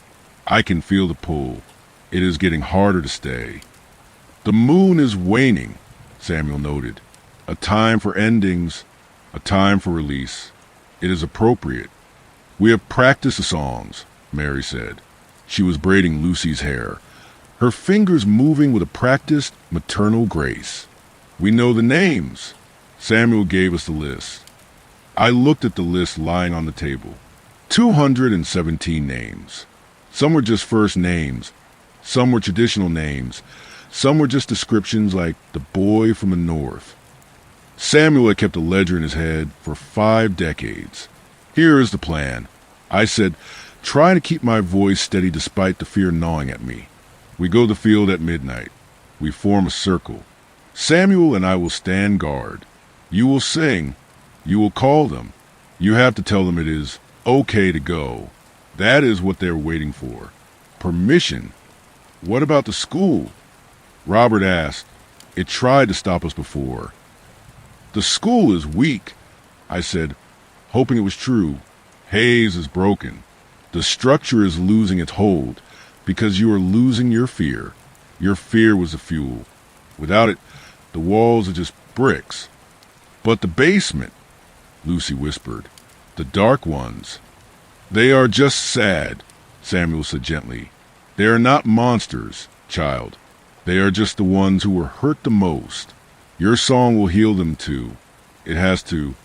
the pull. It is getting harder to stay." "The moon is waning," Samuel noted. "A time for endings, a time for release. It is appropriate." "We have practiced the songs," Mary said. She was braiding Lucy's hair, her fingers moving with a practiced maternal grace. "We know the names." Samuel gave us the list. I looked at the list lying on the table. 217 names. Some were just first names. Some were traditional names. Some were just descriptions like the boy from the north. Samuel had kept a ledger in his head for 5 decades. Here is the plan, I said, trying to keep my voice steady despite the fear gnawing at me. We go to the field at midnight. We form a circle. Samuel and I will stand guard. You will sing. You will call them. You have to tell them it is okay to go. That is what they're waiting for. Permission. What about the school? Robert asked. It tried to stop us before. The school is weak, I said, hoping it was true. Hayes is broken. The structure is losing its hold because you are losing your fear. Your fear was the fuel. Without it, the walls are just bricks. But the basement, Lucy whispered, the dark ones, they are just sad, Samuel said gently. They are not monsters, child. They are just the ones who were hurt the most. Your song will heal them too. It has to.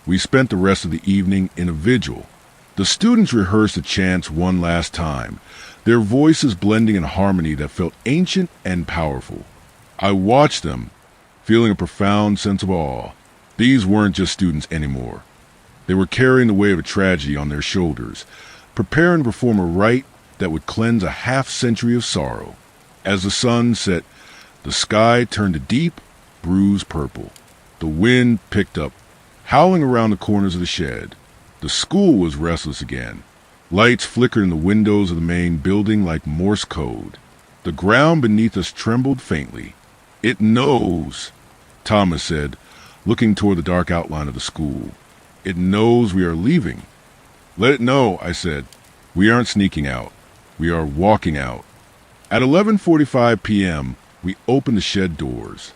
We spent the rest of the evening in a vigil. The students rehearsed the chants one last time, their voices blending in harmony that felt ancient and powerful. I watched them, feeling a profound sense of awe. These weren't just students anymore. They were carrying the weight of a tragedy on their shoulders, preparing to perform a rite that would cleanse a half-century of sorrow. As the sun set, the sky turned a deep, bruised purple. The wind picked up, howling around the corners of the shed. The school was restless again. Lights flickered in the windows of the main building like Morse code. The ground beneath us trembled faintly. It knows, Thomas said, looking toward the dark outline of the school. It knows we are leaving. Let it know, I said. We aren't sneaking out. We are walking out. At 11:45 p.m., we opened the shed doors.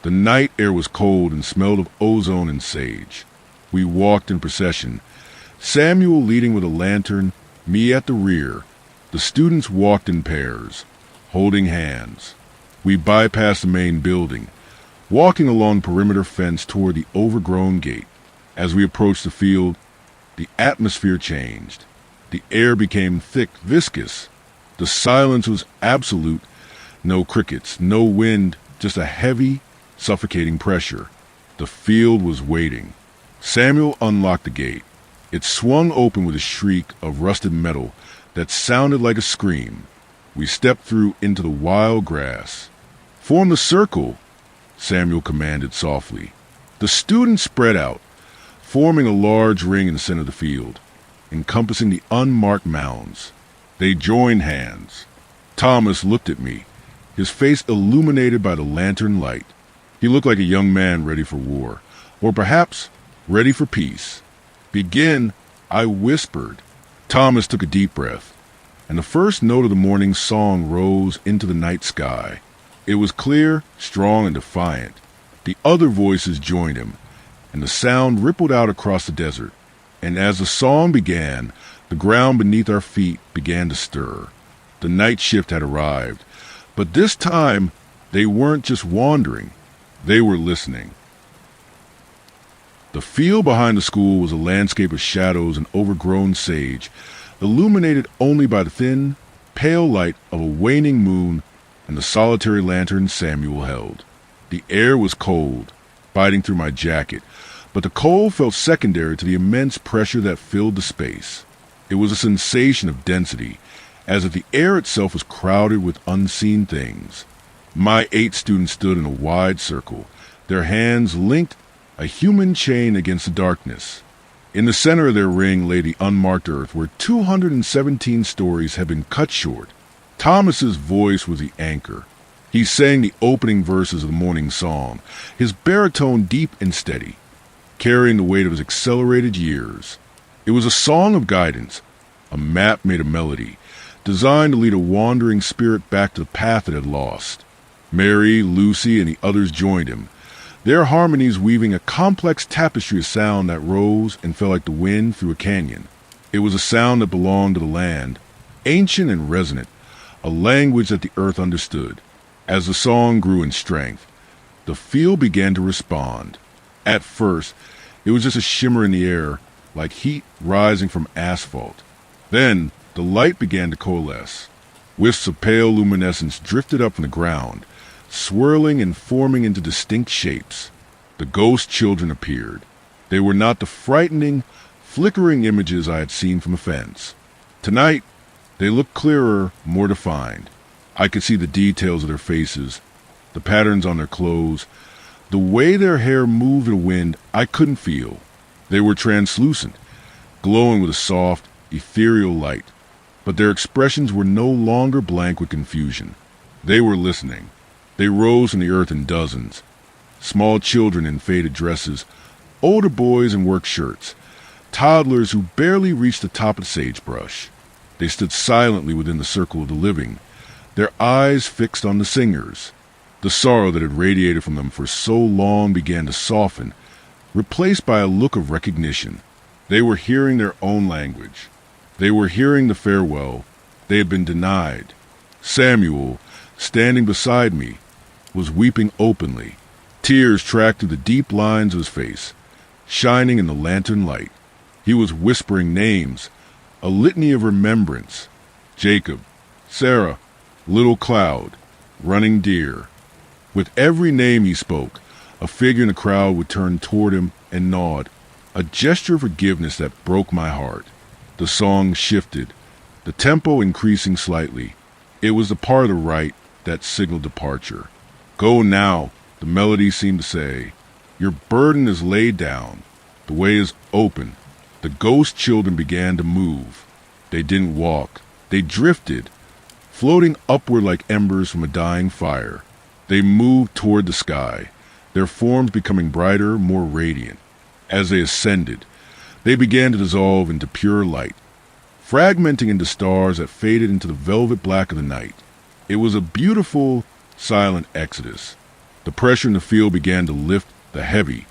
The night air was cold and smelled of ozone and sage. We walked in procession, Samuel leading with a lantern, me at the rear. The students walked in pairs, holding hands. We bypassed the main building, walking along the perimeter fence toward the overgrown gate. As we approached the field, the atmosphere changed. The air became thick, viscous. The silence was absolute. No crickets, no wind, just a heavy, suffocating pressure. The field was waiting. Samuel unlocked the gate. It swung open with a shriek of rusted metal that sounded like a scream. We stepped through into the wild grass. Form the circle, Samuel commanded softly. The students spread out, forming a large ring in the center of the field, encompassing the unmarked mounds. They joined hands. Thomas looked at me, his face illuminated by the lantern light. He looked like a young man ready for war, or perhaps ready for peace. Begin, I whispered. Thomas took a deep breath, and the first note of the morning song rose into the night sky. It was clear, strong, and defiant. The other voices joined him, and the sound rippled out across the desert. And as the song began, the ground beneath our feet began to stir. The night shift had arrived, but this time they weren't just wandering. They were listening. The field behind the school was a landscape of shadows and overgrown sage, illuminated only by the thin, pale light of a waning moon and the solitary lantern Samuel held. The air was cold, biting through my jacket, but the cold felt secondary to the immense pressure that filled the space. It was a sensation of density, as if the air itself was crowded with unseen things. My 8 students stood in a wide circle, their hands linked, a human chain against the darkness. In the center of their ring lay the unmarked earth, where 217 stories had been cut short. Thomas's voice was the anchor. He sang the opening verses of the morning song, his baritone deep and steady, carrying the weight of his accelerated years. It was a song of guidance, a map made of melody, designed to lead a wandering spirit back to the path it had lost. Mary, Lucy, and the others joined him, their harmonies weaving a complex tapestry of sound that rose and fell like the wind through a canyon. It was a sound that belonged to the land, ancient and resonant, a language that the earth understood. As the song grew in strength, the field began to respond. At first, it was just a shimmer in the air, like heat rising from asphalt. Then the light began to coalesce. Wisps of pale luminescence drifted up from the ground, swirling and forming into distinct shapes. The ghost children appeared. They were not the frightening, flickering images I had seen from a fence. Tonight, they looked clearer, more defined. I could see the details of their faces, the patterns on their clothes, the way their hair moved in the wind I couldn't feel. They were translucent, glowing with a soft, ethereal light. But their expressions were no longer blank with confusion. They were listening. They rose from the earth in dozens. Small children in faded dresses, older boys in work shirts, toddlers who barely reached the top of the sagebrush. They stood silently within the circle of the living, their eyes fixed on the singers. The sorrow that had radiated from them for so long began to soften, replaced by a look of recognition. They were hearing their own language. They were hearing the farewell they had been denied. Samuel, standing beside me, was weeping openly. Tears tracked through the deep lines of his face, shining in the lantern light. He was whispering names, a litany of remembrance. Jacob, Sarah, Little Cloud, Running Deer. With every name he spoke, a figure in the crowd would turn toward him and nod, a gesture of forgiveness that broke my heart. The song shifted, the tempo increasing slightly. It was the part of the rite that signaled departure. Go now, the melody seemed to say. Your burden is laid down. The way is open. The ghost children began to move. They didn't walk. They drifted, floating upward like embers from a dying fire. They moved toward the sky, their forms becoming brighter, more radiant. As they ascended, they began to dissolve into pure light, fragmenting into stars that faded into the velvet black of the night. It was a beautiful, silent exodus. The pressure in the field began to lift, the heavy,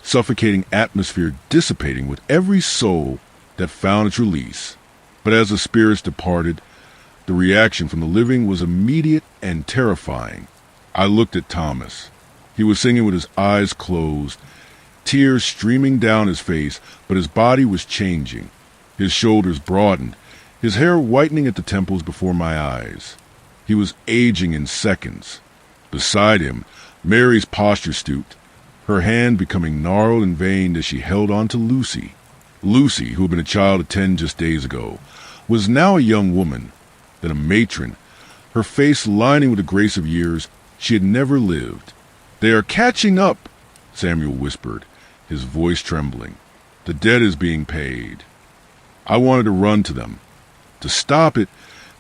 suffocating atmosphere dissipating with every soul that found its release. But as the spirits departed, the reaction from the living was immediate and terrifying. I looked at Thomas. He was singing with his eyes closed, tears streaming down his face, but his body was changing. His shoulders broadened, his hair whitening at the temples before my eyes. He was aging in seconds. Beside him, Mary's posture stooped, her hand becoming gnarled and veined as she held on to Lucy. Lucy, who had been a child of 10 just days ago, was now a young woman, then a matron, her face lining with the grace of years she had never lived. "They are catching up," Samuel whispered, his voice trembling. "The debt is being paid." I wanted to run to them, to stop it,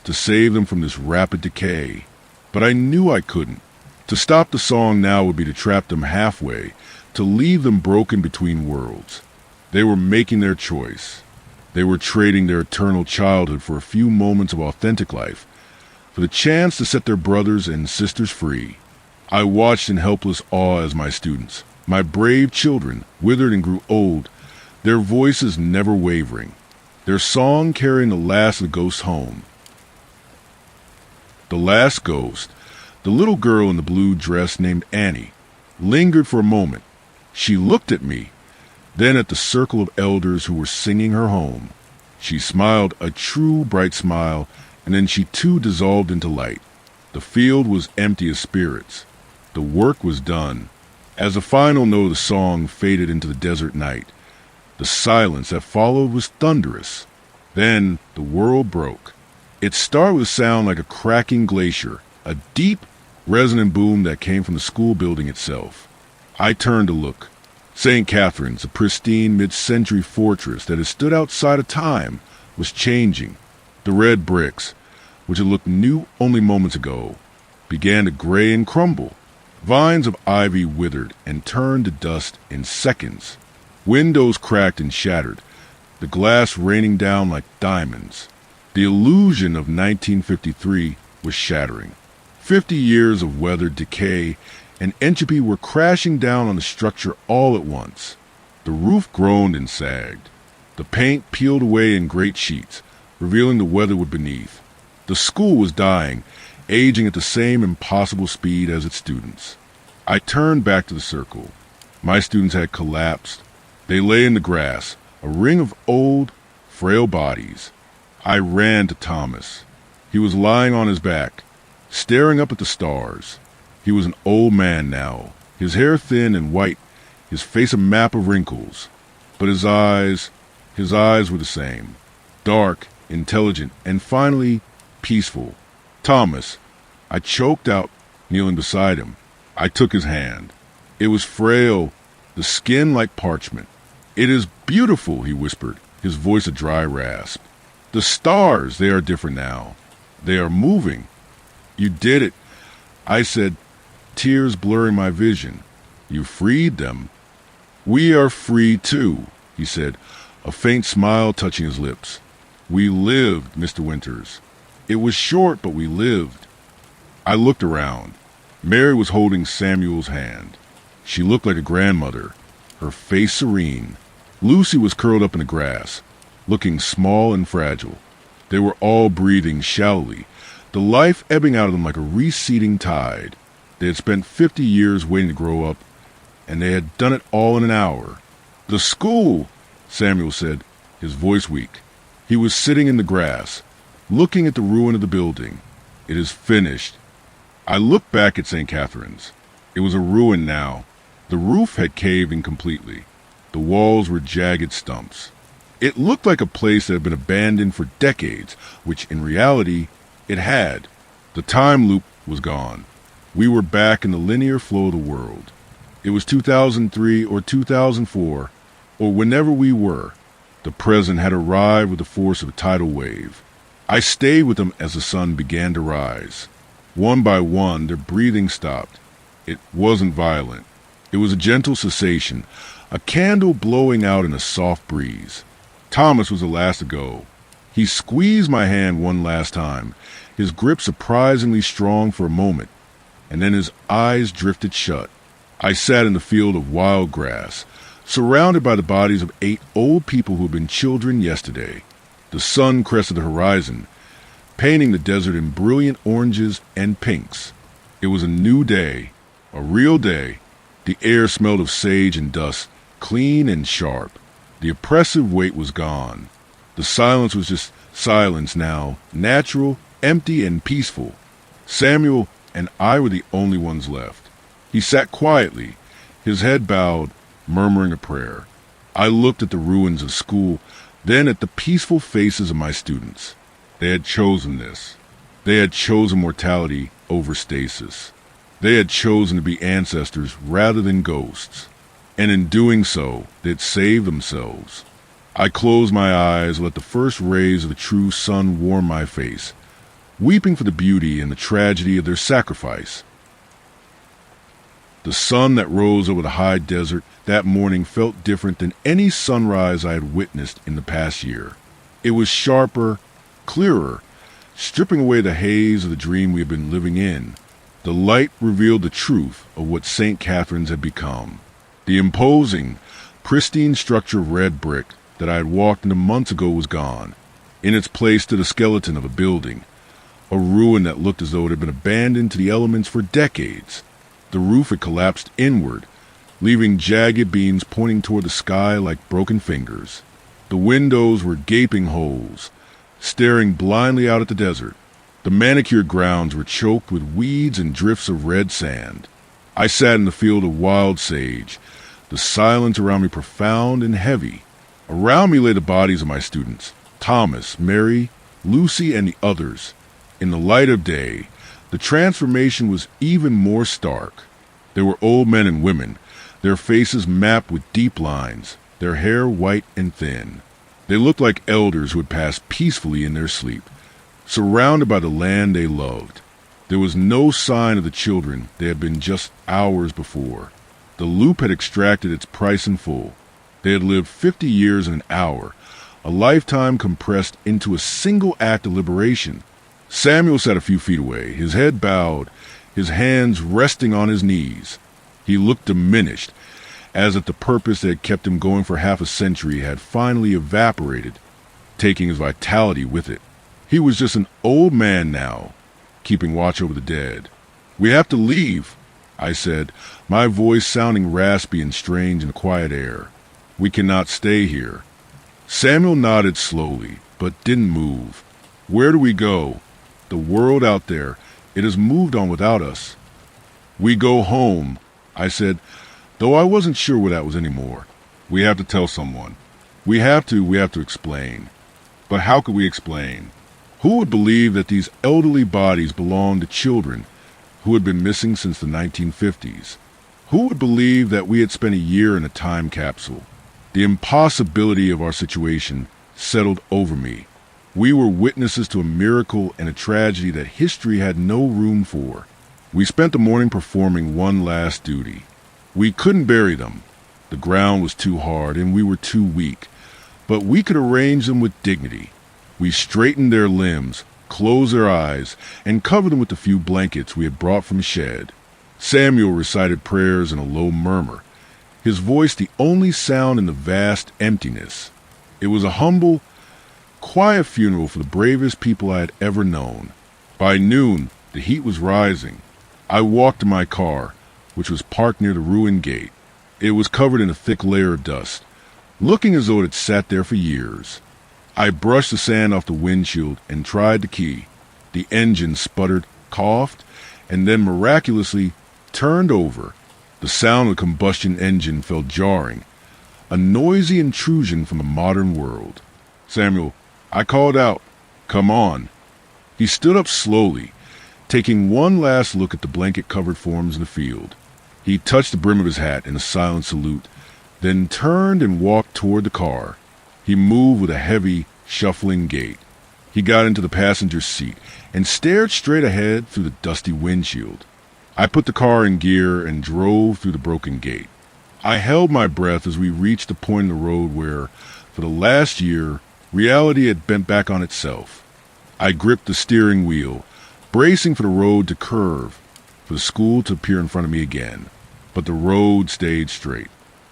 to save them from this rapid decay. But I knew I couldn't. To stop the song now would be to trap them halfway, to leave them broken between worlds. They were making their choice. They were trading their eternal childhood for a few moments of authentic life, for the chance to set their brothers and sisters free. I watched in helpless awe as my students, my brave children, withered and grew old, their voices never wavering, their song carrying the last of the ghosts home. The last ghost, the little girl in the blue dress named Annie, lingered for a moment. She looked at me, then at the circle of elders who were singing her home. She smiled a true bright smile, and then she too dissolved into light. The field was empty of spirits. The work was done. As the final note of the song faded into the desert night, the silence that followed was thunderous. Then the world broke. It started with a sound like a cracking glacier, a deep, resonant boom that came from the school building itself. I turned to look. St. Catherine's, a pristine mid-century fortress that had stood outside of time, was changing. The red bricks, which had looked new only moments ago, began to gray and crumble. Vines of ivy withered and turned to dust in seconds. Windows cracked and shattered, the glass raining down like diamonds. The illusion of 1953 was shattering. 50 years of weathered decay and entropy were crashing down on the structure all at once. The roof groaned and sagged. The paint peeled away in great sheets, revealing the weatherwood beneath. The school was dying, aging at the same impossible speed as its students. I turned back to the circle. My students had collapsed. They lay in the grass, A ring of old, frail bodies. I ran to Thomas. He was lying on his back, staring up at the stars. He was an old man now, his hair thin and white, his face a map of wrinkles. But his eyes were the same. Dark, intelligent, and finally, peaceful. Thomas, I choked out, kneeling beside him. I took his hand. It was frail, the skin like parchment. "It is beautiful," he whispered, his voice a dry rasp. "The stars, they are different now. They are moving." "You did it," I said, tears blurring my vision. "You freed them." "We are free too," he said, a faint smile touching his lips. "We lived, Mr. Winters. It was short, but we lived." I looked around. Mary was holding Samuel's hand. She looked like a grandmother, her face serene. Lucy was curled up in the grass, looking small and fragile. They were all breathing shallowly, the life ebbing out of them like a receding tide. They had spent 50 years waiting to grow up, and they had done it all in an hour. "The school," Samuel said, his voice weak. He was sitting in the grass, looking at the ruin of the building. "It is finished." I looked back at St. Catherine's. It was a ruin now. The roof had caved in completely. The walls were jagged stumps. It looked like a place that had been abandoned for decades, which in reality it had. The time loop was gone. We were back in the linear flow of the world. It was 2003 or 2004, or whenever we were. The present had arrived with the force of a tidal wave. I stayed with them as the sun began to rise. One by one, their breathing stopped. It wasn't violent. It was a gentle cessation, a candle blowing out in a soft breeze. Thomas was the last to go. He squeezed my hand one last time, his grip surprisingly strong for a moment, and then his eyes drifted shut. I sat in the field of wild grass, surrounded by the bodies of 8 old people who had been children yesterday. The sun crested the horizon, painting the desert in brilliant oranges and pinks. It was a new day, a real day. The air smelled of sage and dust, clean and sharp. The oppressive weight was gone. The silence was just silence now, natural, empty, and peaceful. Samuel and I were the only ones left. He sat quietly, his head bowed, murmuring a prayer. I looked at the ruins of school, then at the peaceful faces of my students. They had chosen this. They had chosen mortality over stasis. They had chosen to be ancestors rather than ghosts. And in doing so, they had saved themselves. I closed my eyes and let the first rays of the true sun warm my face, weeping for the beauty and the tragedy of their sacrifice. The sun that rose over the high desert that morning felt different than any sunrise I had witnessed in the past year. It was sharper, clearer, stripping away the haze of the dream we had been living in. The light revealed the truth of what St. Catherine's had become. The imposing, pristine structure of red brick that I had walked into months ago was gone. In its place stood a skeleton of a building, a ruin that looked as though it had been abandoned to the elements for decades. The roof had collapsed inward, leaving jagged beams pointing toward the sky like broken fingers. The windows were gaping holes, staring blindly out at the desert. The manicured grounds were choked with weeds and drifts of red sand. I sat in the field of wild sage, the silence around me profound and heavy. Around me lay the bodies of my students, Thomas, Mary, Lucy, and the others. In the light of day, the transformation was even more stark. There were old men and women, their faces mapped with deep lines, their hair white and thin. They looked like elders who had passed peacefully in their sleep, surrounded by the land they loved. There was no sign of the children they had been just hours before. The loop had extracted its price in full. They had lived 50 years in an hour, a lifetime compressed into a single act of liberation. Samuel sat a few feet away, his head bowed, his hands resting on his knees. He looked diminished, as if the purpose that had kept him going for half a century had finally evaporated, taking his vitality with it. He was just an old man now, keeping watch over the dead. "We have to leave," I said, my voice sounding raspy and strange in the quiet air. "We cannot stay here." Samuel nodded slowly, but didn't move. Where do we go? The world out there, it has moved on without us. We go home, I said, though I wasn't sure where that was anymore. We have to tell someone. We have to explain. But how could we explain? Who would believe that these elderly bodies belonged to children who had been missing since the 1950s? Who would believe that we had spent a year in a time capsule? The impossibility of our situation settled over me. We were witnesses to a miracle and a tragedy that history had no room for. We spent the morning performing one last duty. We couldn't bury them. The ground was too hard and we were too weak. But we could arrange them with dignity. We straightened their limbs, closed their eyes, and covered them with the few blankets we had brought from the shed. Samuel recited prayers in a low murmur, his voice the only sound in the vast emptiness. It was a humble, quiet funeral for the bravest people I had ever known. By noon, the heat was rising. I walked to my car, which was parked near the ruined gate. It was covered in a thick layer of dust, looking as though it had sat there for years. I brushed the sand off the windshield and tried the key. The engine sputtered, coughed, and then miraculously turned over. The sound of the combustion engine felt jarring, a noisy intrusion from the modern world. Samuel, I called out, "Come on." He stood up slowly, taking one last look at the blanket-covered forms in the field. He touched the brim of his hat in a silent salute, then turned and walked toward the car. He moved with a heavy, shuffling gait. He got into the passenger seat and stared straight ahead through the dusty windshield. I put the car in gear and drove through the broken gate. I held my breath as we reached the point in the road where, for the last year, reality had bent back on itself. I gripped the steering wheel, bracing for the road to curve, for the school to appear in front of me again. But the road stayed straight.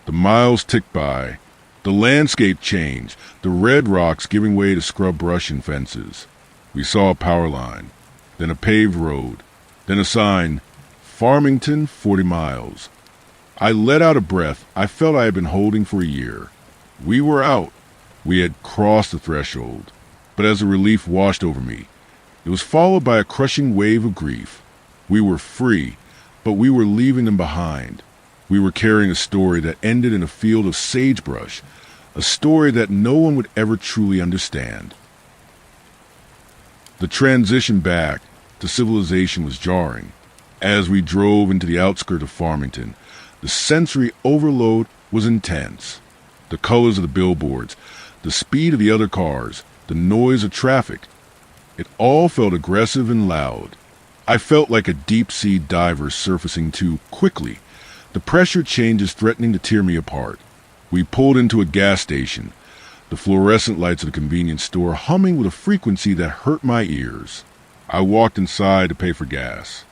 The miles ticked by. The landscape changed, the red rocks giving way to scrub brush and fences. We saw a power line, then a paved road, then a sign, Farmington, 40 miles. I let out a breath I felt I had been holding for a year. We were out. We had crossed the threshold. But as the relief washed over me, it was followed by a crushing wave of grief. We were free, but we were leaving them behind. We were carrying a story that ended in a field of sagebrush, a story that no one would ever truly understand. The transition back to civilization was jarring. As we drove into the outskirts of Farmington, the sensory overload was intense. The colors of the billboards, the speed of the other cars, the noise of traffic. It all felt aggressive and loud. I felt like a deep-sea diver surfacing too quickly, the pressure changes threatening to tear me apart. We pulled into a gas station, the fluorescent lights of the convenience store humming with a frequency that hurt my ears. I walked inside to pay for gas.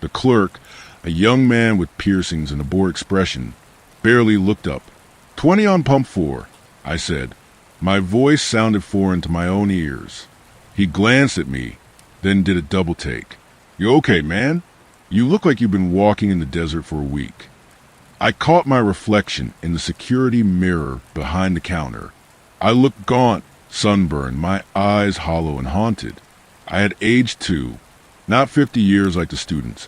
The clerk, a young man with piercings and a bored expression, barely looked up. 20 on pump 4, I said. My voice sounded foreign to my own ears. He glanced at me, then did a double take. You okay, man? You look like you've been walking in the desert for a week. I caught my reflection in the security mirror behind the counter. I looked gaunt, sunburned, my eyes hollow and haunted. I had aged too, not 50 years like the students,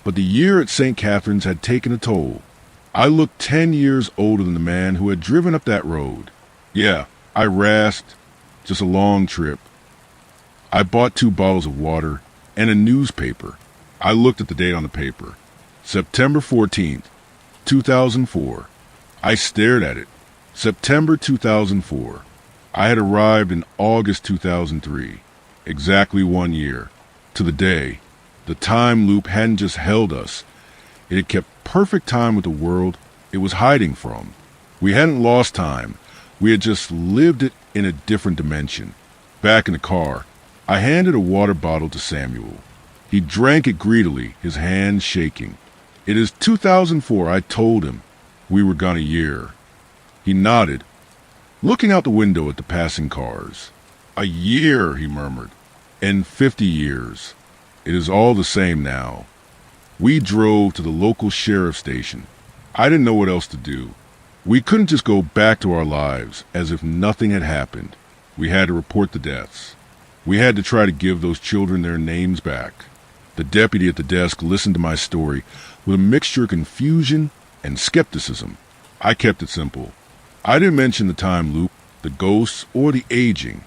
but the year at St. Catherine's had taken a toll. I looked 10 years older than the man who had driven up that road. Yeah, I rasped, just a long trip. I bought 2 bottles of water and a newspaper. I looked at the date on the paper. September 14th, 2004. I stared at it. September 2004. I had arrived in August 2003. Exactly 1 year. To the day. The time loop hadn't just held us. It had kept perfect time with the world it was hiding from. We hadn't lost time. We had just lived it in a different dimension. Back in the car, I handed a water bottle to Samuel. He drank it greedily, his hands shaking. It is 2004, I told him. We were gone a year. He nodded, looking out the window at the passing cars. A year, he murmured, and 50 years. It is all the same now. We drove to the local sheriff's station. I didn't know what else to do. We couldn't just go back to our lives as if nothing had happened. We had to report the deaths. We had to try to give those children their names back. The deputy at the desk listened to my story with a mixture of confusion and skepticism. I kept it simple. I didn't mention the time loop, the ghosts, or the aging.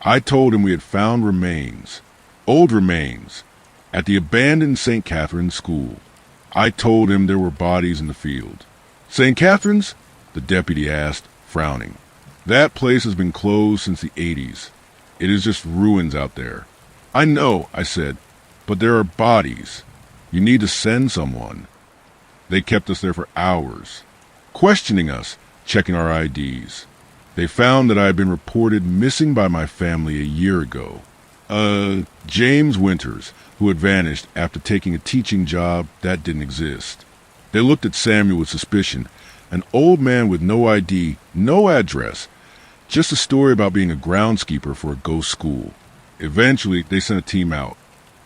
I told him we had found remains, old remains, at the abandoned St. Catherine's School. I told him there were bodies in the field. St. Catherine's? The deputy asked, frowning. That place has been closed since the 80s. It is just ruins out there. I know, I said, but there are bodies. You need to send someone. They kept us there for hours, questioning us, checking our IDs. They found that I had been reported missing by my family a year ago. James Winters, who had vanished after taking a teaching job that didn't exist. They looked at Samuel with suspicion, an old man with no ID, no address, just a story about being a groundskeeper for a ghost school. Eventually, they sent a team out.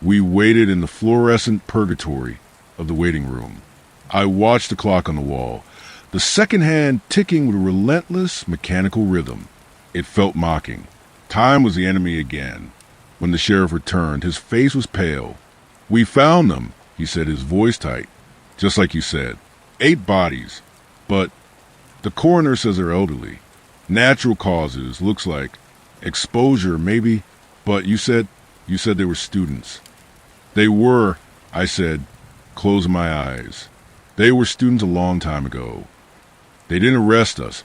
We waited in the fluorescent purgatory of the waiting room. I watched the clock on the wall, the second hand ticking with a relentless mechanical rhythm. It felt mocking. Time was the enemy again. When the sheriff returned, his face was pale. We found them, he said, his voice tight. Just like you said. 8 bodies. But the coroner says they're elderly. Natural causes, looks like. Exposure, maybe. But you said they were students. They were, I said, closing my eyes. They were students a long time ago. They didn't arrest us,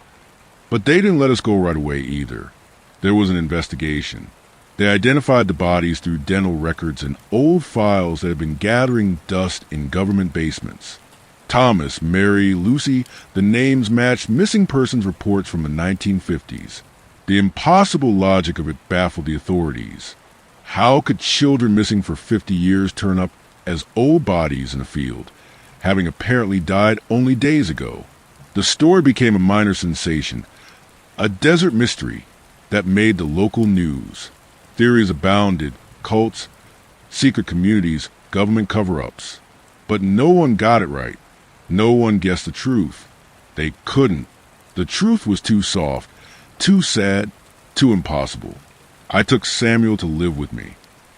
but they didn't let us go right away either. There was an investigation. They identified the bodies through dental records and old files that had been gathering dust in government basements. Thomas, Mary, Lucy, the names matched missing persons reports from the 1950s. The impossible logic of it baffled the authorities. How could children missing for 50 years turn up as old bodies in a field, having apparently died only days ago? The story became a minor sensation, a desert mystery that made the local news. Theories abounded, cults, secret communities, government cover-ups. But no one got it right. No one guessed the truth. They couldn't. The truth was too soft, too sad, too impossible. I took Samuel to live with me.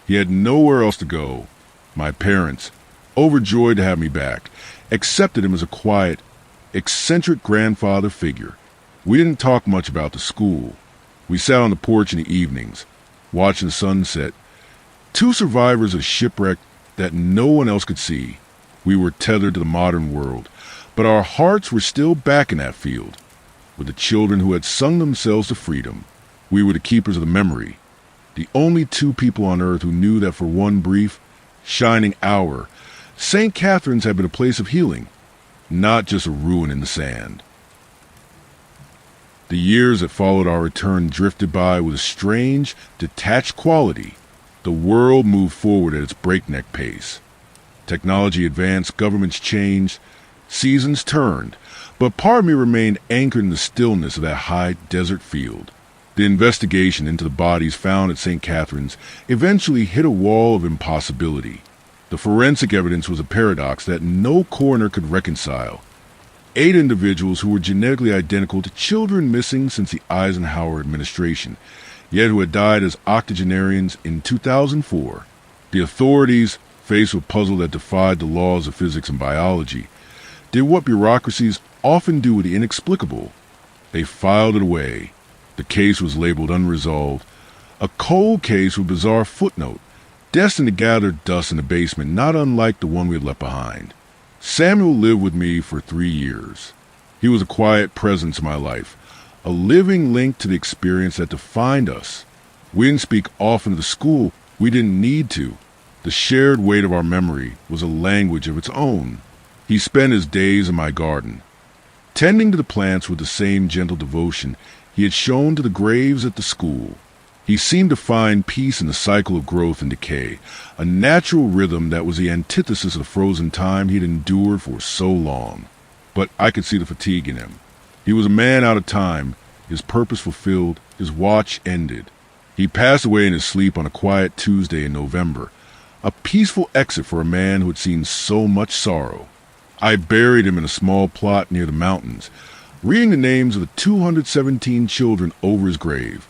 He had nowhere else to go. My parents, overjoyed to have me back, accepted him as a quiet, eccentric grandfather figure. We didn't talk much about the school. We sat on the porch in the evenings, watching the sunset. 2 survivors of shipwreck that no one else could see. We were tethered to the modern world, but our hearts were still back in that field, with the children who had sung themselves to freedom. We were the keepers of the memory, the only 2 people on earth who knew that for one brief, shining hour, St. Catherine's had been a place of healing, not just a ruin in the sand. The years that followed our return drifted by with a strange, detached quality. The world moved forward at its breakneck pace. Technology advanced, governments changed, seasons turned, but part of me remained anchored in the stillness of that high desert field. The investigation into the bodies found at St. Catherine's eventually hit a wall of impossibility. The forensic evidence was a paradox that no coroner could reconcile. 8 individuals who were genetically identical to children missing since the Eisenhower administration, yet who had died as octogenarians in 2004. The authorities, faced with a puzzle that defied the laws of physics and biology, did what bureaucracies often do with the inexplicable. They filed it away. The case was labeled unresolved, a cold case with a bizarre footnote, destined to gather dust in the basement not unlike the one we had left behind. Samuel lived with me for 3 years. He was a quiet presence in my life, a living link to the experience that defined us. We didn't speak often to the school. We didn't need to. The shared weight of our memory was a language of its own. He spent his days in my garden, tending to the plants with the same gentle devotion he had shown to the graves at the school. He seemed to find peace in the cycle of growth and decay, a natural rhythm that was the antithesis of the frozen time he had endured for so long. But I could see the fatigue in him. He was a man out of time, his purpose fulfilled, his watch ended. He passed away in his sleep on a quiet Tuesday in November, a peaceful exit for a man who had seen so much sorrow. I buried him in a small plot near the mountains, reading the names of the 217 children over his grave,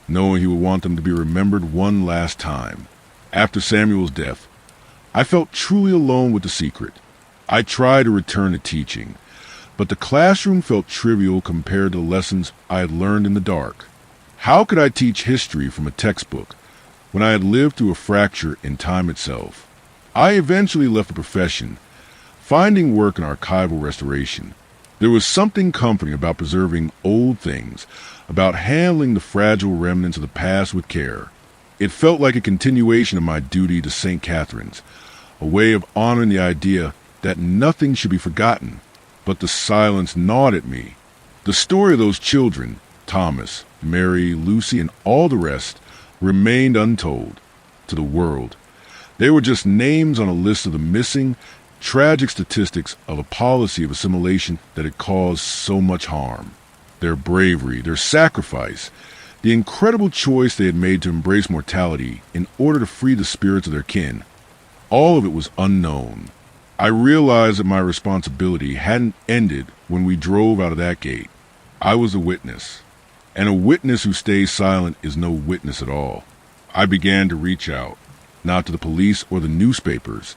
knowing he would want them to be remembered one last time. After Samuel's death, I felt truly alone with the secret. I tried to return to teaching, but the classroom felt trivial compared to the lessons I had learned in the dark. How could I teach history from a textbook when I had lived through a fracture in time itself? I eventually left the profession, finding work in archival restoration. There was something comforting about preserving old things, about handling the fragile remnants of the past with care. It felt like a continuation of my duty to St. Catherine's, a way of honoring the idea that nothing should be forgotten. But the silence gnawed at me. The story of those children, Thomas, Mary, Lucy, and all the rest, remained untold to the world. They were just names on a list of the missing, tragic statistics of a policy of assimilation that had caused so much harm. Their bravery, their sacrifice, the incredible choice they had made to embrace mortality in order to free the spirits of their kin, all of it was unknown. I realized that my responsibility hadn't ended when we drove out of that gate. I was a witness, and a witness who stays silent is no witness at all. I began to reach out, not to the police or the newspapers.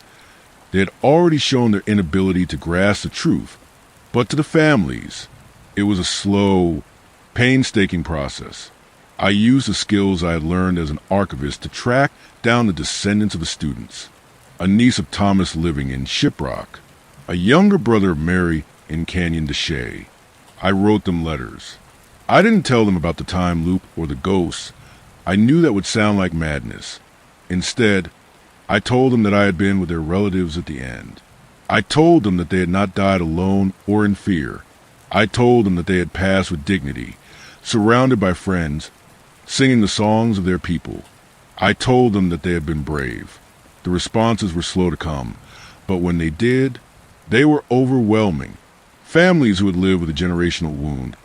They had already shown their inability to grasp the truth, but to the families. It was a slow, painstaking process. I used the skills I had learned as an archivist to track down the descendants of the students. A niece of Thomas living in Shiprock, a younger brother of Mary in Canyon de Chelly. I wrote them letters. I didn't tell them about the time loop or the ghosts. I knew that would sound like madness. Instead, I told them that I had been with their relatives at the end. I told them that they had not died alone or in fear. I told them that they had passed with dignity, surrounded by friends, singing the songs of their people. I told them that they had been brave. The responses were slow to come, but when they did, they were overwhelming. Families who had lived with a generational wound,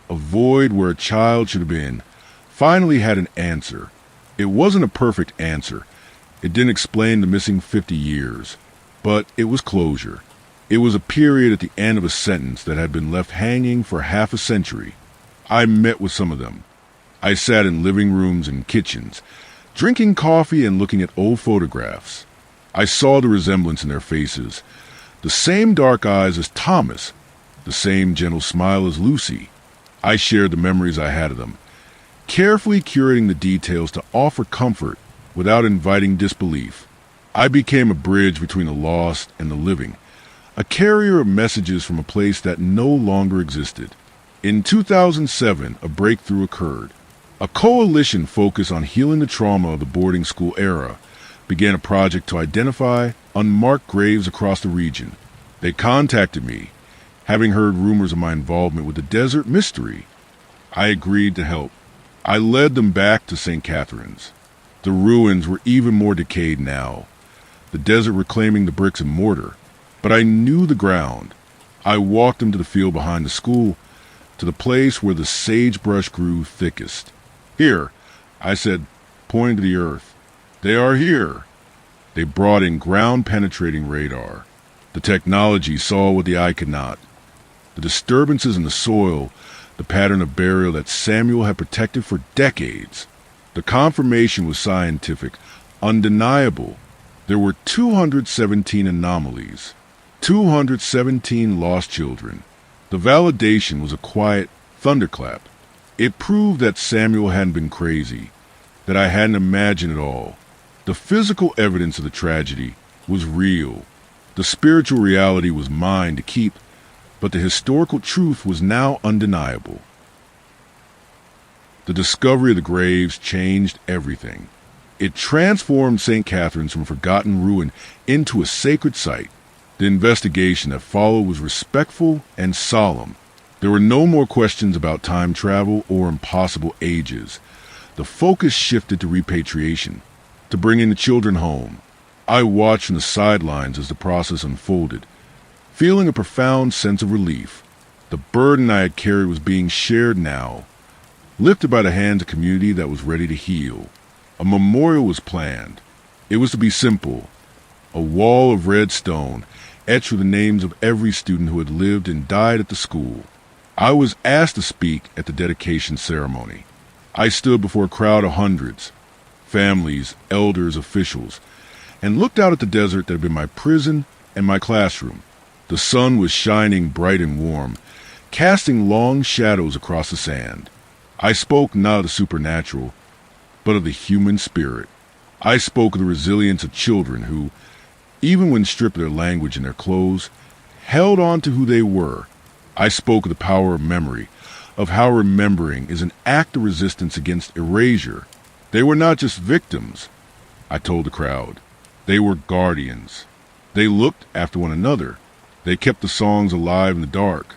a void where a child should have been, finally had an answer. It wasn't a perfect answer. It didn't explain the missing 50 years, but it was closure. It was a period at the end of a sentence that had been left hanging for half a century. I met with some of them. I sat in living rooms and kitchens, drinking coffee and looking at old photographs. I saw the resemblance in their faces, the same dark eyes as Thomas, the same gentle smile as Lucy. I shared the memories I had of them, carefully curating the details to offer comfort without inviting disbelief. I became a bridge between the lost and the living, a carrier of messages from a place that no longer existed. In 2007, a breakthrough occurred. A coalition focused on healing the trauma of the boarding school era began a project to identify unmarked graves across the region. They contacted me, having heard rumors of my involvement with the desert mystery. I agreed to help. I led them back to St. Catherine's. The ruins were even more decayed now, the desert reclaiming the bricks and mortar. But I knew the ground. I walked them to the field behind the school, to the place where the sagebrush grew thickest. "Here," I said, pointing to the earth. "They are here." They brought in ground-penetrating radar. The technology saw what the eye could not. The disturbances in the soil, the pattern of burial that Samuel had protected for decades. The confirmation was scientific, undeniable. There were 217 anomalies, 217 lost children. The validation was a quiet thunderclap. It proved that Samuel hadn't been crazy, that I hadn't imagined it all. The physical evidence of the tragedy was real. The spiritual reality was mine to keep, but the historical truth was now undeniable. The discovery of the graves changed everything. It transformed St. Catherine's from a forgotten ruin into a sacred site. The investigation that followed was respectful and solemn. There were no more questions about time travel or impossible ages. The focus shifted to repatriation, to bringing the children home. I watched from the sidelines as the process unfolded, feeling a profound sense of relief. The burden I had carried was being shared now, lifted by the hands of a community that was ready to heal. A memorial was planned. It was to be simple, a wall of red stone, etched with the names of every student who had lived and died at the school. I was asked to speak at the dedication ceremony. I stood before a crowd of hundreds, families, elders, officials, and looked out at the desert that had been my prison and my classroom. The sun was shining bright and warm, casting long shadows across the sand. I spoke not of the supernatural, but of the human spirit. I spoke of the resilience of children who, even when stripped of their language and their clothes, held on to who they were. I spoke of the power of memory, of how remembering is an act of resistance against erasure. They were not just victims, I told the crowd. They were guardians. They looked after one another. They kept the songs alive in the dark.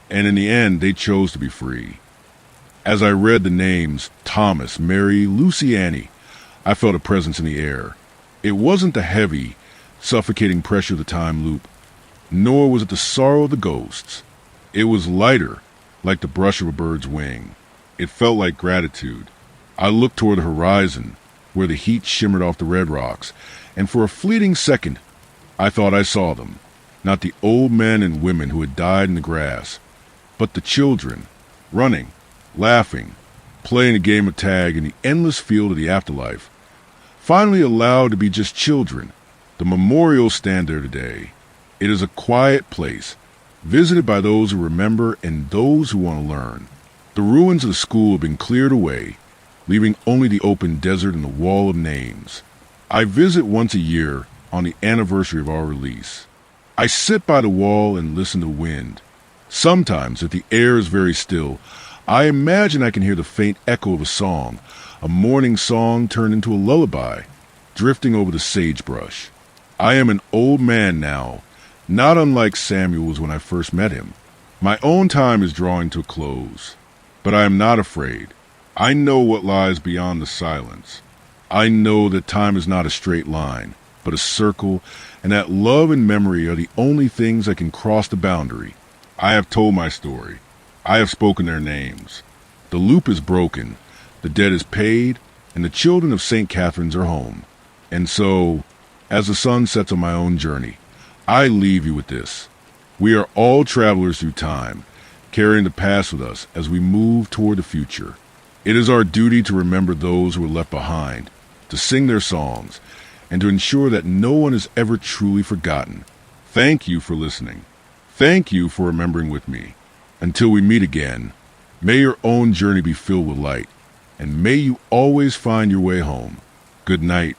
And in the end, they chose to be free. As I read the names Thomas, Mary, Lucy, Annie, I felt a presence in the air. It wasn't the heavy, suffocating pressure of the time loop, nor was it the sorrow of the ghosts. It was lighter, like the brush of a bird's wing. It felt like gratitude. I looked toward the horizon, where the heat shimmered off the red rocks, and for a fleeting second, I thought I saw them. Not the old men and women who had died in the grass, but the children, running, laughing, playing a game of tag in the endless field of the afterlife. Finally allowed to be just children. The memorials stand there today. It is a quiet place, visited by those who remember and those who want to learn. The ruins of the school have been cleared away, leaving only the open desert and the wall of names. I visit once a year on the anniversary of our release. I sit by the wall and listen to the wind. Sometimes, if the air is very still, I imagine I can hear the faint echo of a song, a morning song turned into a lullaby, drifting over the sagebrush. I am an old man now, not unlike Samuel was when I first met him. My own time is drawing to a close, but I am not afraid. I know what lies beyond the silence. I know that time is not a straight line, but a circle, and that love and memory are the only things that can cross the boundary. I have told my story. I have spoken their names. The loop is broken, the debt is paid, and the children of St. Catherine's are home. And so, as the sun sets on my own journey, I leave you with this. We are all travelers through time, carrying the past with us as we move toward the future. It is our duty to remember those who were left behind, to sing their songs, and to ensure that no one is ever truly forgotten. Thank you for listening. Thank you for remembering with me. Until we meet again, may your own journey be filled with light, and may you always find your way home. Good night.